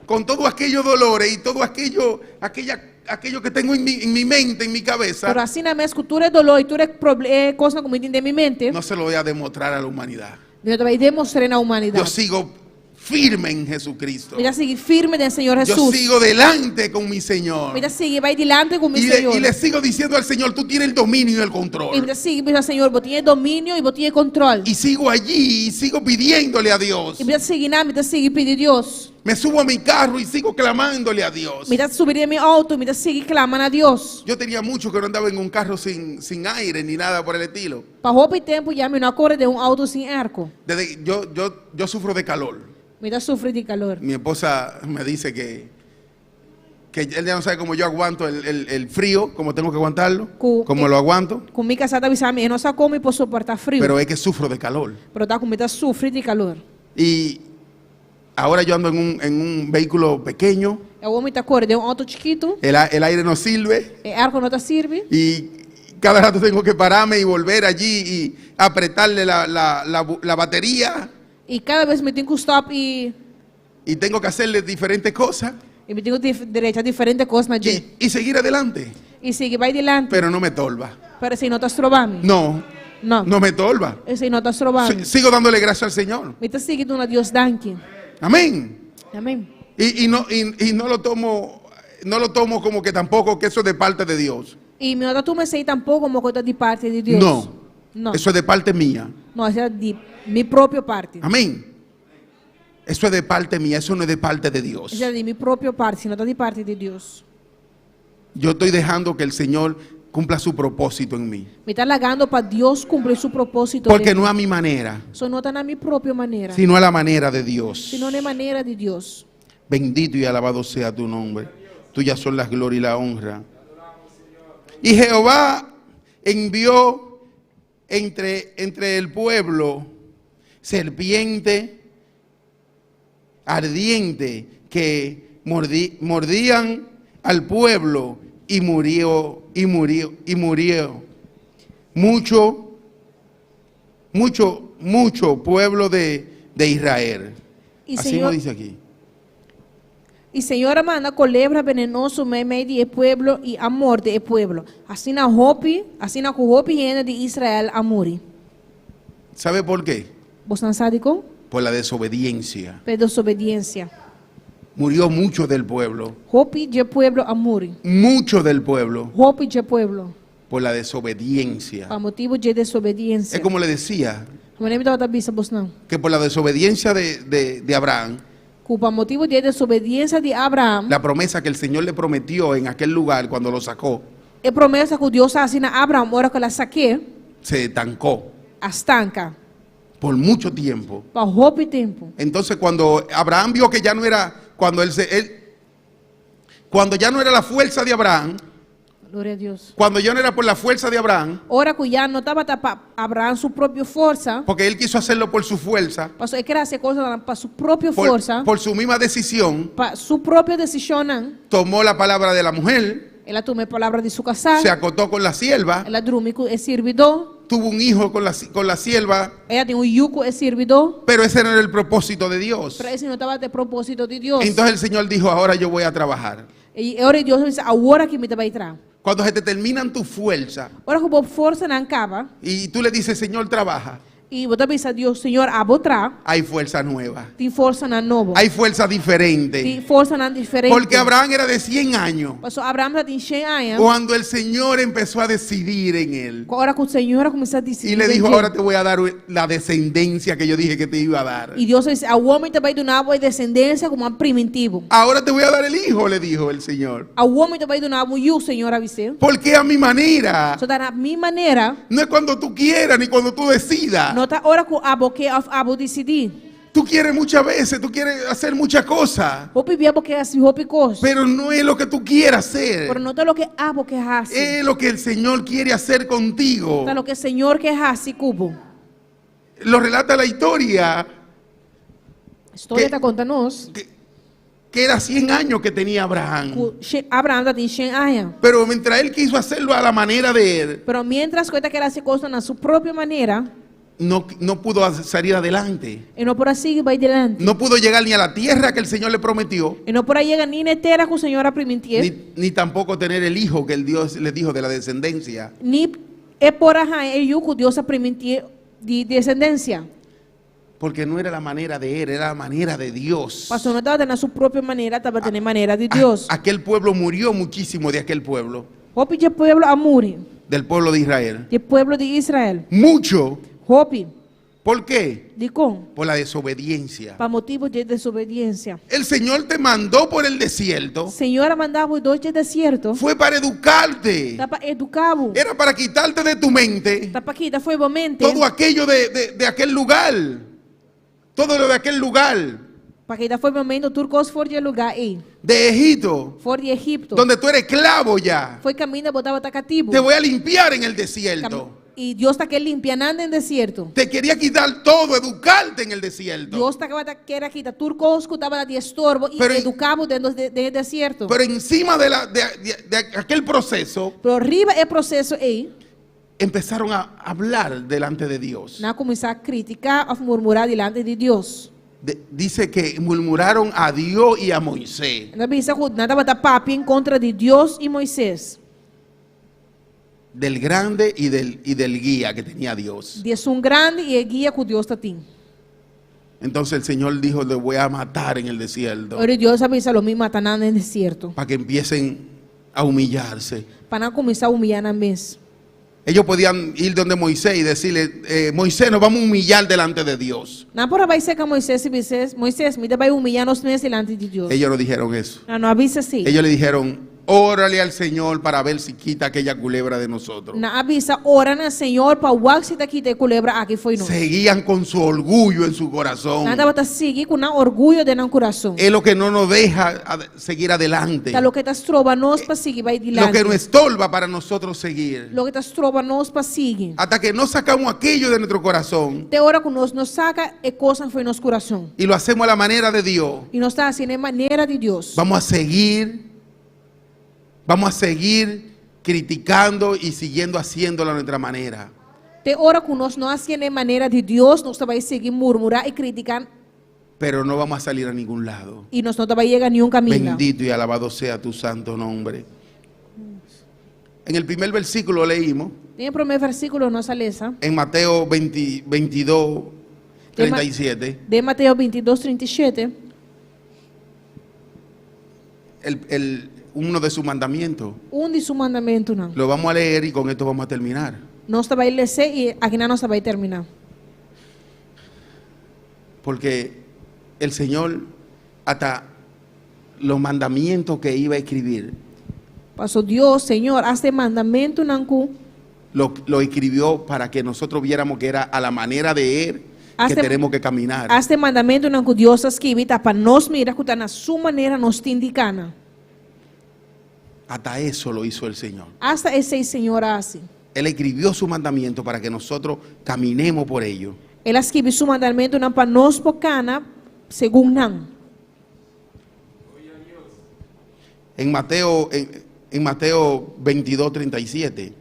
con todo aquellos dolores y todo aquello que tengo en mi mente, en mi cabeza, Pero assim na minha escultura é dolor e tudo é coisa como de minha mente. no se lo voy a demostrar a la humanidad. Eu vai demonstrar na Yo humanidade. sigo firme en Jesucristo. Me dá seguir firme do Senhor Yo Jesus. sigo delante con mi Señor. Me dá seguir vai dilante com meu Y Senhor. le sigo diciendo al Señor, tú tienes el dominio y el E me control. dá seguir, me dá Senhor, vos tinha domínio e vos tinha controle. Y sigo allí y sigo pidiéndole a Dios. E me dá seguir na, me dá seguir pedir Deus. Me subo a mi carro y sigo clamándole a Dios. Me dá subir em meu auto, me dá seguir clamando a Deus. Yo tenía mucho que no andaba en un carro sin aire ni nada por el estilo. Para roupa e tempo já me não acorda de auto sem arco. Yo sufro de calor. Me dá sofrer de calor. Mi esposa me dice que él ya no sabe cómo yo aguanto el frío, cómo tengo que aguantarlo, cómo lo aguanto, Com minha casada avisar eu não sei como posso suportar frio. pero es que sufro de calor. Pero tá com medo de sofrer de calor. Y ahora yo ando en un vehículo pequeño, É o homem tá correndo de auto chiquito, el aire no sirve arco não tá sirve. y cada rato tengo que pararme y volver allí y apretarle la batería E cada vez me tenho que stop y tengo que hacerle diferentes cosas e me tenho direito a diferentes coisas na dia. y seguir adelante, E sigue vai dilante. pero no me torba. Pero se não tá trobando. No Não. me torba. Se não tá trobando. Sigo dándole gracias al Señor. Me tá seguindo na Deus danke. Amén. Amém. Y no lo tomo como que tampoco que eso es de parte de Dios. E me não tu me sei tampouco como coisa de parte de Deus. No. Não. Eso es de parte mía. Não, é de minha própria parte. Amén. Eso es de parte mía, eso no es de parte de Dios. É de minha própria parte, não tá de parte de Deus. Yo estoy dejando que el Señor cumpla su propósito en mí. Me está largando para Deus cumprir su propósito. Porque no a mi manera, Só não está na minha própria maneira. sino a la manera de Dios. Sino na maneira de Deus. Bendito y alabado sea tu nombre. Tuyas son las gloria y la honra. Y Jehová envió entre el pueblo serpiente ardiente que mordían al pueblo y murió mucho pueblo de Israel. E Así Senhor, nos dice aquí. e Senhor manda colebra venenoso no meio do pueblo e a morte do pueblo. Assim na com roupa hiena de Israel a morrer. ¿Sabe por qué? Você não sabe como? Por la desobediencia. Por desobediência. Murió mucho del pueblo. Roupa de pueblo a morrer. Mucho del pueblo Roupa de pueblo. por la desobediencia. A motivo de desobediência. Es como le decía, Como nem me dá bisa, você não. que por la desobediencia de Abraham, Culpa motivo de desobediência de Abraão. la promesa que el Señor le prometió en aquel lugar cuando lo sacó, É promessa que Deus assina a Abraão, hora que ela saque, se estancó estanca. por mucho tiempo. Para roupa e tempo. Entonces cuando Abraham vio que ya no era, cuando ya no era la fuerza de Abraham, Glória a Deus. cuando ya no era por la fuerza de Abraham, Ora que já não estava para Abraão sua própria força, porque él quiso hacerlo por su fuerza, passou a querer fazer coisas para sua própria força, por su misma decisión, para sua própria decisão, tomó la palabra de la mujer, ela tomou a palavra de sua casal, se acotó con la sierva, ela dormiu com o servidor, tuvo un hijo con la sierva, ela tem yugo com o servidor, pero ese no era el propósito de Dios. para esse não estava de propósito de Deus. Entonces el Señor dijo, ahora yo voy a trabajar. E ora Deus disse, agora que me vai entrar. Cuando se te terminan tu fuerza Ora que a força não acaba, y tú le dices, Señor, trabaja, E você pensa, Deus, Senhor, abotra, hay fuerza nueva, tem força na novo, hay fuerza tem diferente. força na diferente. Porque Abraham era de 100 años Pastor Abraham já tem 100 anos, cuando el Señor empezó a decidir en él. agora com o Senhor começou a decidir. Y le dijo, ahora te voy a dar la descendencia que yo dije que te iba a dar. E Deus disse, ao homem também do nabo é descendência como um primitivo. Ahora te voy a dar el hijo, le dijo el Señor. Ao homem também do nabo e o Senhor avisou. Porque a mi manera, Só da minha maneira, no es cuando tú quieras ni cuando tú decidas. não tá hora com abo que abo decidir. Tú quieres muchas veces, tú quieres hacer muchas cosas, Hopi bia porque assim hopi cos. pero no es lo que tú quieras hacer. Pero não tá lo que abo que hace. Es lo que el Señor quiere hacer contigo. Tá lo que o Senhor que hace cubo. Lo relata la historia A história Que- tá contando-nos. que era 100 años que tenía Abraham. Abraham tá tem 100 anos. Pero mientras él quiso hacerlo a la manera de él, Pero mientras coita que ela se costa na sua própria maneira, no pudo salir adelante. e não por assim vai adiante. No pudo llegar ni a la tierra que el Señor le prometió, E não por aí chega nem na terra que o Senhor permitiu, ni tampoco tener el hijo que el Dios le dijo de la descendencia. nem é por aí que o Deus permitiu de descendência. Porque no era la manera de él, era la manera de Dios. Pastor não estava na sua própria maneira, estava tendo maneira de Deus. Aquel pueblo murió muchísimo de aquel pueblo, Hopi de pueblo amuri, del pueblo de Israel. de pueblo de Israel. Mucho. Hopi, ¿Por qué? de com? Por la desobediencia. Para motivo de desobediência. El Señor te mandó por el desierto. Senhora mandava os dois de deserto. Fue para educarte. Tá para educar-o. Era para quitarte de tu mente Tá para quitar foi momento. todo aquello de aquel lugar. Todo lo de aquel lugar. Para quitar foi momento turcos for de lugar aí. De Egipto. For de Egipto. Donde tú eres esclavo ya. Foi caminho botava tá cativo. Te voy a limpiar en el desierto. E Deus está que limpiando em deserto. Te quería quitar todo, educarte en el desierto. Deus está que era quitar turcos que estava de estorbo e Pero- educava dentro de deserto. Pero encima de aquel proceso, Pero arriba é processo aí. empezaron a hablar delante de Dios. Na começar a criticar, a murmurar diante de Deus. Dice que murmuraron a Dios y a Moisés. Na bisa ko nada bata papi em contra de Deus e Moisés. Del grande y del guía que tenía Dios. Deus grande e a guia que Deus tem. Entonces el Señor dijo, le voy a matar en el desierto. Ora Deus avisa lo me matando no deserto. Para que empiecen a humillarse. Para não começar a humilhar na mesa. Ellos podían ir donde Moisés y decirle, Moisés, nos vamos a humillar delante de Dios. Na por vai ser que Moisés e Moisés me vai humilhar nos meses delante de Deus. Ellos no dijeron eso. Não avisa assim. Ellos le dijeron, órale al Señor para ver si quita aquella culebra de nosotros. Na avisa ora na Senhor para o se daqui te culebra aqui foi não. Seguían con su orgullo en su corazón. Nada bata seguir com orgulho de não coração. Es lo que no nos deja seguir adelante. Tá lo que tas trova nós para seguir vai Lo dilante. que nos estorba para nosotros seguir. Lo que tas trova nós para seguir. Hasta que no sacamos aquello de nuestro corazón Te ora conosco nos saca e coisa foi nos coração. y lo hacemos a la manera de Dios, E nós está assim de maneira de Deus. vamos a seguir criticando y siguiendo haciéndolo a nuestra manera. Te ora conosco não assim de maneira de Deus, nós vai seguir murmurar e criticar Pero no vamos a salir a ningún lado. e nós não vai chegar a nenhum caminho. Bendito y alabado sea tu santo nombre. En el primer versículo leímos, Tem o primeiro versículo nossa lesa, en Mateo 22, 37, de Mateus 22:37, uno de sus mandamientos. de seu mandamento não. Lo vamos a leer y con esto vamos a terminar. Nós vai ler e aqui nós vai terminar. Porque el Señor, hasta los mandamientos que iba a escribir, Pastor Deus, Senhor, este mandamento não lo escribió para que nosotros viéramos que era a la manera de Él que Hace- tenemos que caminar. este mandamento não que Deus escreve tá para nós mirar que está na sua maneira nos te indicando. Hasta eso lo hizo el Señor. Hasta esse Senhor assim. Él escribió su mandamiento para que nosotros caminemos por ello. Ele escreve seu mandamento não para nós bocana, segundo não. En Mateo 22, 37,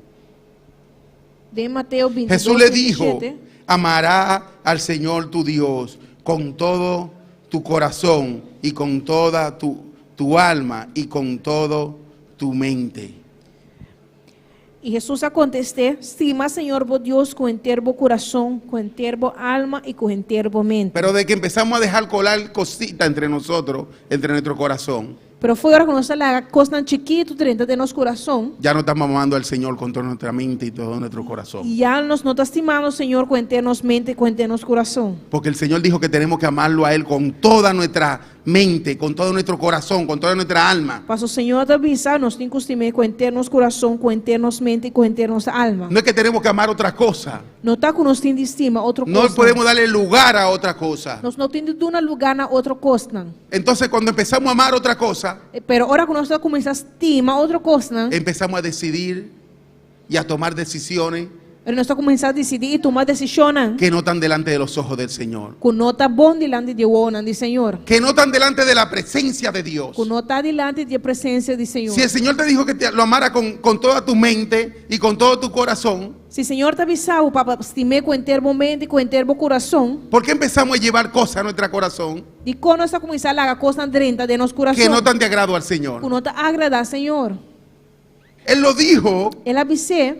De Mateus 22, Jesús le dijo, 37, amará al Señor tu Dios con todo tu corazón y con toda tu alma y con todo tu mente. Y Jesús contesté, estima, Señor, vos Dios, con entero corazón, con entero alma y con entero mente. Pero de que empezamos a dejar colar cositas entre nosotros, entre nuestro corazón, Pero fue ahora que nos la cosa tan chiquito dentro de nuestro corazón. ya no estamos amando al Señor con toda nuestra mente y todo nuestro corazón. Y ya nos no está estimando, Señor, con entero mente y con entero corazón. Porque el Señor dijo que tenemos que amarlo a Él con toda nuestra mente, con todo nuestro corazón, con toda nuestra alma. Mas o Senhor te avisa, nós temos que estimar com entero coração, com entero mente e com entero alma. No es que tenemos que amar otra cosa. Não está com nós tendo estima outra No coisa. podemos darle lugar a otra cosa. Nós não temos de um lugar na outra coisa. Entonces cuando empezamos a amar otra cosa, Pero ora que nós começamos a estimar outra coisa, empezamos a decidir y a tomar decisiones nós começamos a decidir e tomar decisões que no están delante de los ojos del Señor, que não está bom diante de Deus, de Senhor. que no están delante de la presencia de Dios. Que não está diante da presença de Senhor. Si el Señor te dijo que lo amara con toda tu mente y con todo tu corazón, Se o Senhor te avisou para estimar com entero mente e com entero coração, ¿por qué empezamos a llevar cosas a nuestro corazón de quando nós começamos a fazer coisas dentro de nosso coração que no están de agrado al Señor? que não está agradar, Senhor. Él lo dijo Ele avisou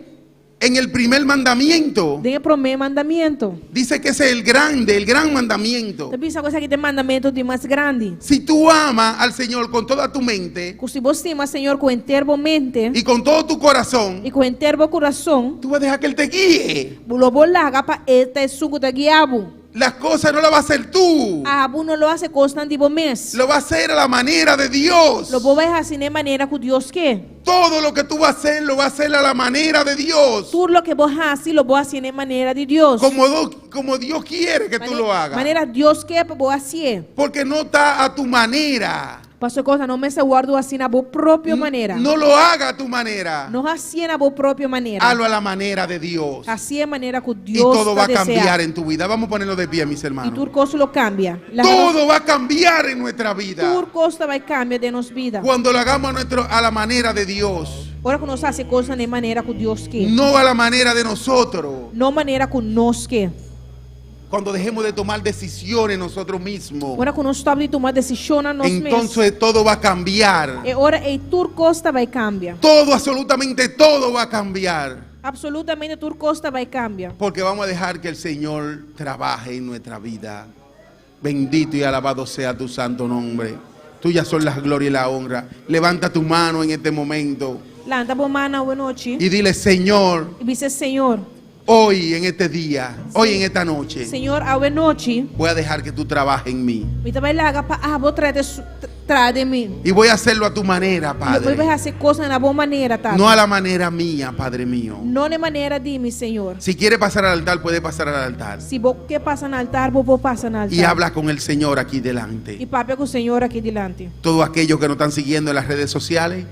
en el primer mandamiento. de primeiro mandamento. Dice que ese es el grande, el gran mandamiento. Também essa coisa que tem mandamento de mais grande. Si tú amas al Señor con toda tu mente Que se você ama, Senhor, com entero mente y con todo tu corazón, e com entero coração, tú vas a dejar que Él te guíe. lo vou largar para este suco de guiabo. Las cosas no las vas a hacer tú, A abu não lo hace coisa de mês. lo vas a hacer a la manera de Dios. Lo vou fazer assim de maneira que Deus quer. Todo lo que tú vas a hacer, lo vas a hacer a la manera de Dios. Tudo lo que vou fazer, lo vou fazer de maneira de Deus. Como Dios quiere que tú lo hagas. Maneira Deus quer para vou fazer. Porque no está a tu manera. Pastor coisa não me se guardo assim na boa própria maneira. No lo haga a tu manera. Não assim na boa própria maneira. Hazlo a la manera de Dios. Assim é a maneira que Y Deus todo va a deseja. cambiar en tu vida. Vamos a ponerlo de pie, mis E hermanos. tudo coisa lo cambia. Todo va a cambiar en nuestra vida. Tudo coisa vai cambiar de nossa vida. Cuando lo hagamos a la manera de Dios. Ora que nós fazemos coisa de maneira que Deus quer. No a la manera de nosotros. Não maneira que nós quer. Cuando dejemos de tomar decisiones nosotros mismos, Ora que nós estamos de tomar decisões a nós mesmos. entonces todo va a cambiar. E ora e tudo coisa vai cambiar. Todo, absolutamente todo va a cambiar. Absolutamente tudo coisa vai cambiar. Porque vamos a dejar que el Señor trabaje en nuestra vida. Bendito y alabado sea tu santo nombre. Tuyas son las glorias y la honra. Levanta tu mano en este momento Lanta boa mana boa noite. y dile: Señor, E dice, Senhor, hoy en este día, hoy en esta noche, Senhor, a noite, voy a dejar que tú trabajes en mí. me vai largar para vou trás de mim. Y voy a hacerlo a tu manera, Eu Padre. vou fazer coisa na boa maneira, tá? No a la manera mía, Padre mío. Não de maneira de mim, Senhor. Si quiere pasar al altar, puede pasar al altar. Se vou que passa no altar, vou passar no altar. Y habla con el Señor aquí E delante. papo com o Senhor aqui delante. Todos aquellos que nos están siguiendo en las redes sociales,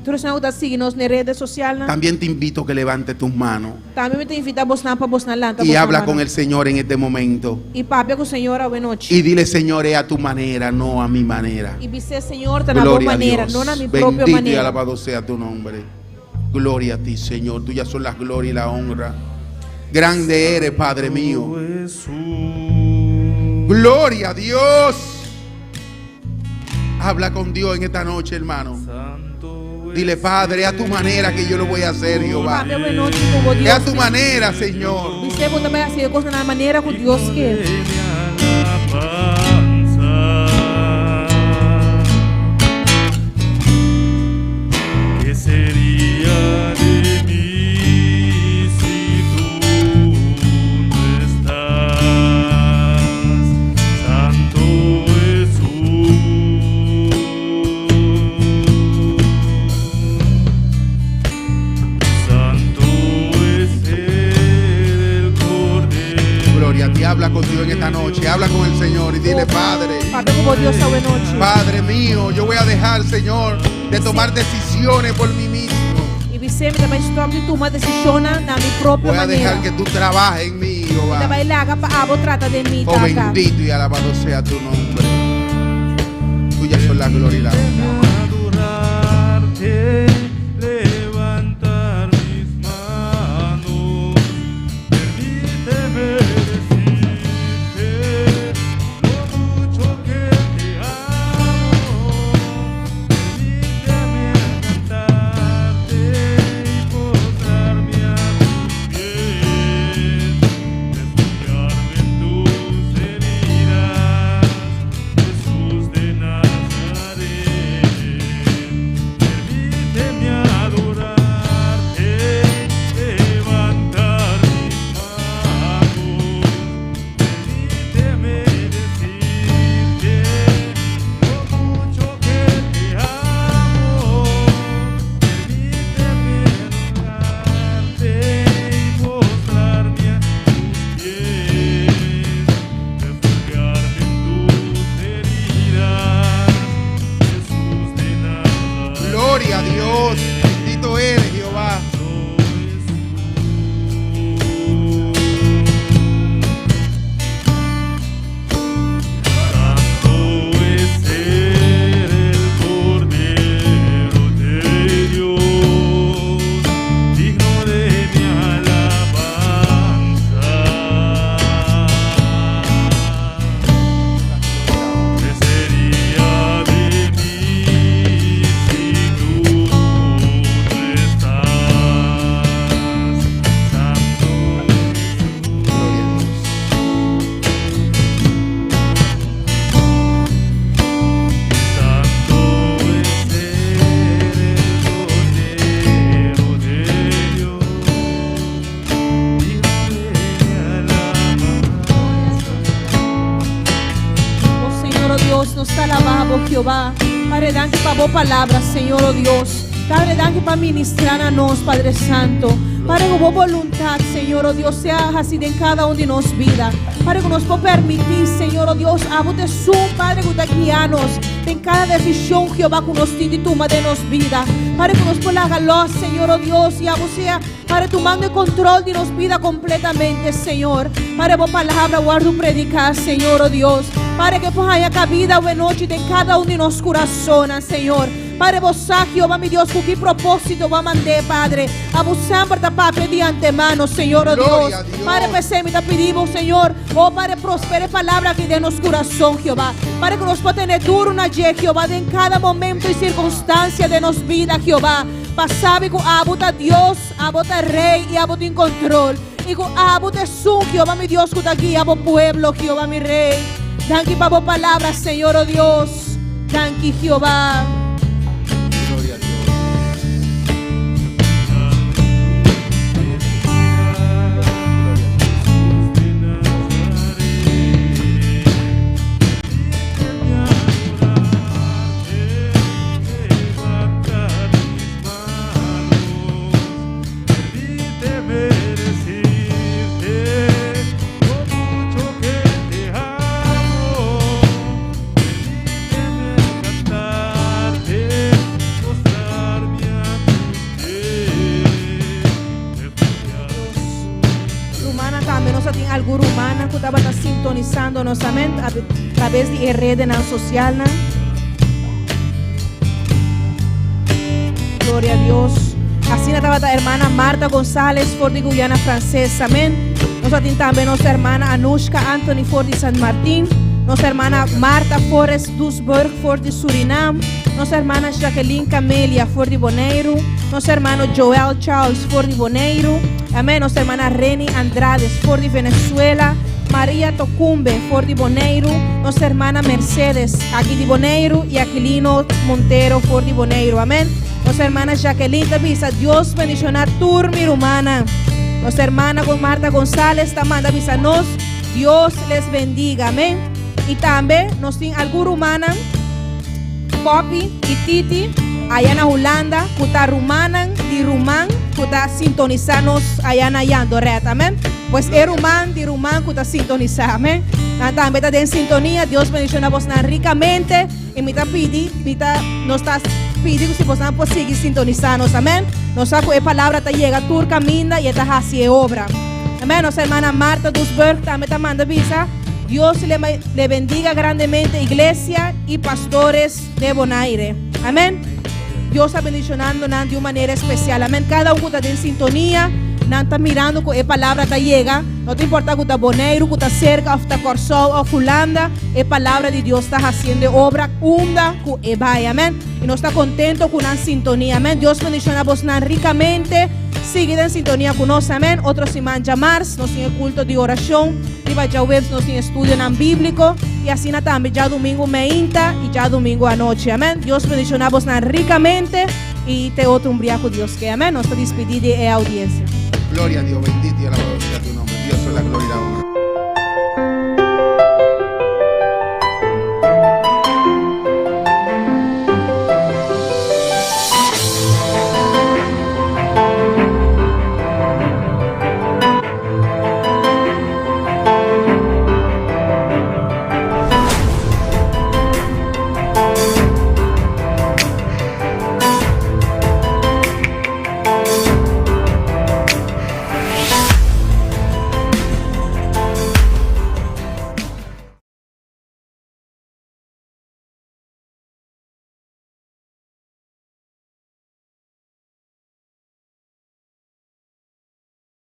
Todos os que estão seguindo nas redes sociais, también te invito a que levantes tus manos também me invita a buscar para buscar lanta. y habla con el Señor en este momento. E papo com o Senhor a noite. Y dile: Señor, es a tu manera, no a mi manera. E dizer, Senhor, está na boa Gloria a maneira, Dios. não na minha própria Bendito y maneira. alabado sea tu nombre. Gloria a ti, Señor. Tuyas son las glorias y la honra. Grande eres, Padre mío. Gloria a Dios. Habla con Dios en esta noche, hermano. Dile: Padre, a tu manera que yo lo voy a hacer, Jehová. Papo boa noite, como Es Deus. a tu manera, Señor. Dizer, vou também fazer coisa na maneira que Deus quer. ¿Qué sería de mí si tú no estás, Santo Jesús? Santo es el Cordero. Gloria a ti. Habla con Dios en esta noche. Habla con el Señor y dile: Padre, Papo como Deus a noite. Padre mío, yo voy a dejar, Señor, de tomar decisiones por mí mismo. E você também está de tomar decisões na minha própria Voy a maneira. dejar que tú trabajes en mí, Você Jehová. vai largar para vou tratar de mim, Oh, tá? Cá. bendito y alabado sea tu nombre. Tuyas son la gloria y la honra. Adorarte, levantar mis manos, permíteme decirte lo mucho que te amo, permíteme cantarte y postrarme Jehová. Padre, danke para vos palabras, Señor, oh Dios. Padre, danke para ministrar a nos, Padre Santo. Padre, con vos voluntad, Señor, oh Dios, sea así en cada uno de nos vida. Padre, que nos pueda permitir, Señor, oh Dios, a vos te sum, Padre, que te guianos en cada decisión, Jehová, que nos tiene tu de nos vida. Padre, que nos pueda galar, Señor, oh Dios, y a vos sea, Padre, tomando el control de nos vida completamente, Señor. Padre, vos palabra, guardo predicar, Señor, oh Dios. Padre, que pues haya cabida hoy noche de cada uno de nos corazones, Señor. Padre, vos Jehová, mi Dios, con qué propósito va a mandar, Padre. Abusamos por tapar de antemano, Señor, oh Dios. Padre, me te pedimos, Señor, oh Padre, prospere palabra que de nos corazón, Jehová. Padre, que nos pueda tener duro una ye, Jehová, de en cada momento y circunstancia de nos vida, Jehová. Pasaba con abota Dios, abota Rey y abota en control. Y con abota su, Jehová, mi Dios, con aquí, abo pueblo, Jehová, mi Rey. Danke para vos palabras, Señor, oh Dios. Danke, Jehová. Gloria a Dios. Algo rumana que estaba sintonizándonos, amén, a través de redes sociales. Gloria a Dios. Así estaba la hermana Marta González, for de Guyana Francesa, amén. Nosotros también nuestra hermana Anushka Anthony, for de San Martín. Nuestra hermana Marta Forrest Duisburg, for de Surinam. Nuestra hermana Jacqueline Camelia, for de Bonaire. Nuestro hermano Joel Charles, for de Bonaire. Amén. Nuestra hermana Reni Andrade, for de Venezuela. María Tocumbe, for de Bonaire. Nuestra hermana Mercedes, aquí de Bonaire. Y Aquilino Montero, for de Bonaire. Amén. Nuestra hermana Jacqueline Davisa, Dios bendicionar turmi rumana. Nuestra hermana Marta González, tamanda avisanos, Dios les bendiga. Amén. Y también nos tiene algo rumana, Poppy y Titi, allá en Holanda, que está rumanan y rumán, que está sintonizarnos allá en Ayando, amén. Pues es rumán y rumán que está sintonizado, amén. También está en sintonía, Dios bendiga a vos ricamente. Y me está pidiendo, nos está pidiendo si vos no podemos seguir sintonizarnos, amén. Nos saco de palabra, te llega, tú camina y estás así obra. Amén. Nuestra hermana Marta Duisburg también te manda visa. Dios le bendiga grandemente, iglesia y pastores de Bonaire. Amén. Dios está bendicionando de una manera especial. Amén. Cada uno está en sintonía. No está mirando que la palabra te llega. No te importa que está Bonaire, que está cerca, o está Corsol, o Holanda. La palabra de Dios está haciendo obra. Unda, que vaya. Amén. Y no está contento con la sintonía. Amén. Dios bendiciona a vos ricamente. Sigue en sintonía con nosotros, amén. Otros se van a llamar, nos tiene culto de oración, y vaya web, nos tiene estudio en bíblico, y así también ya domingo meinta y ya domingo anoche, amén. Dios bendicionamos ricamente y te otro umbriaco Dios que, amén. Nos despedida de audiencia. Gloria a Dios, bendito y alabado sea tu nombre. Dios es la gloria y la honra.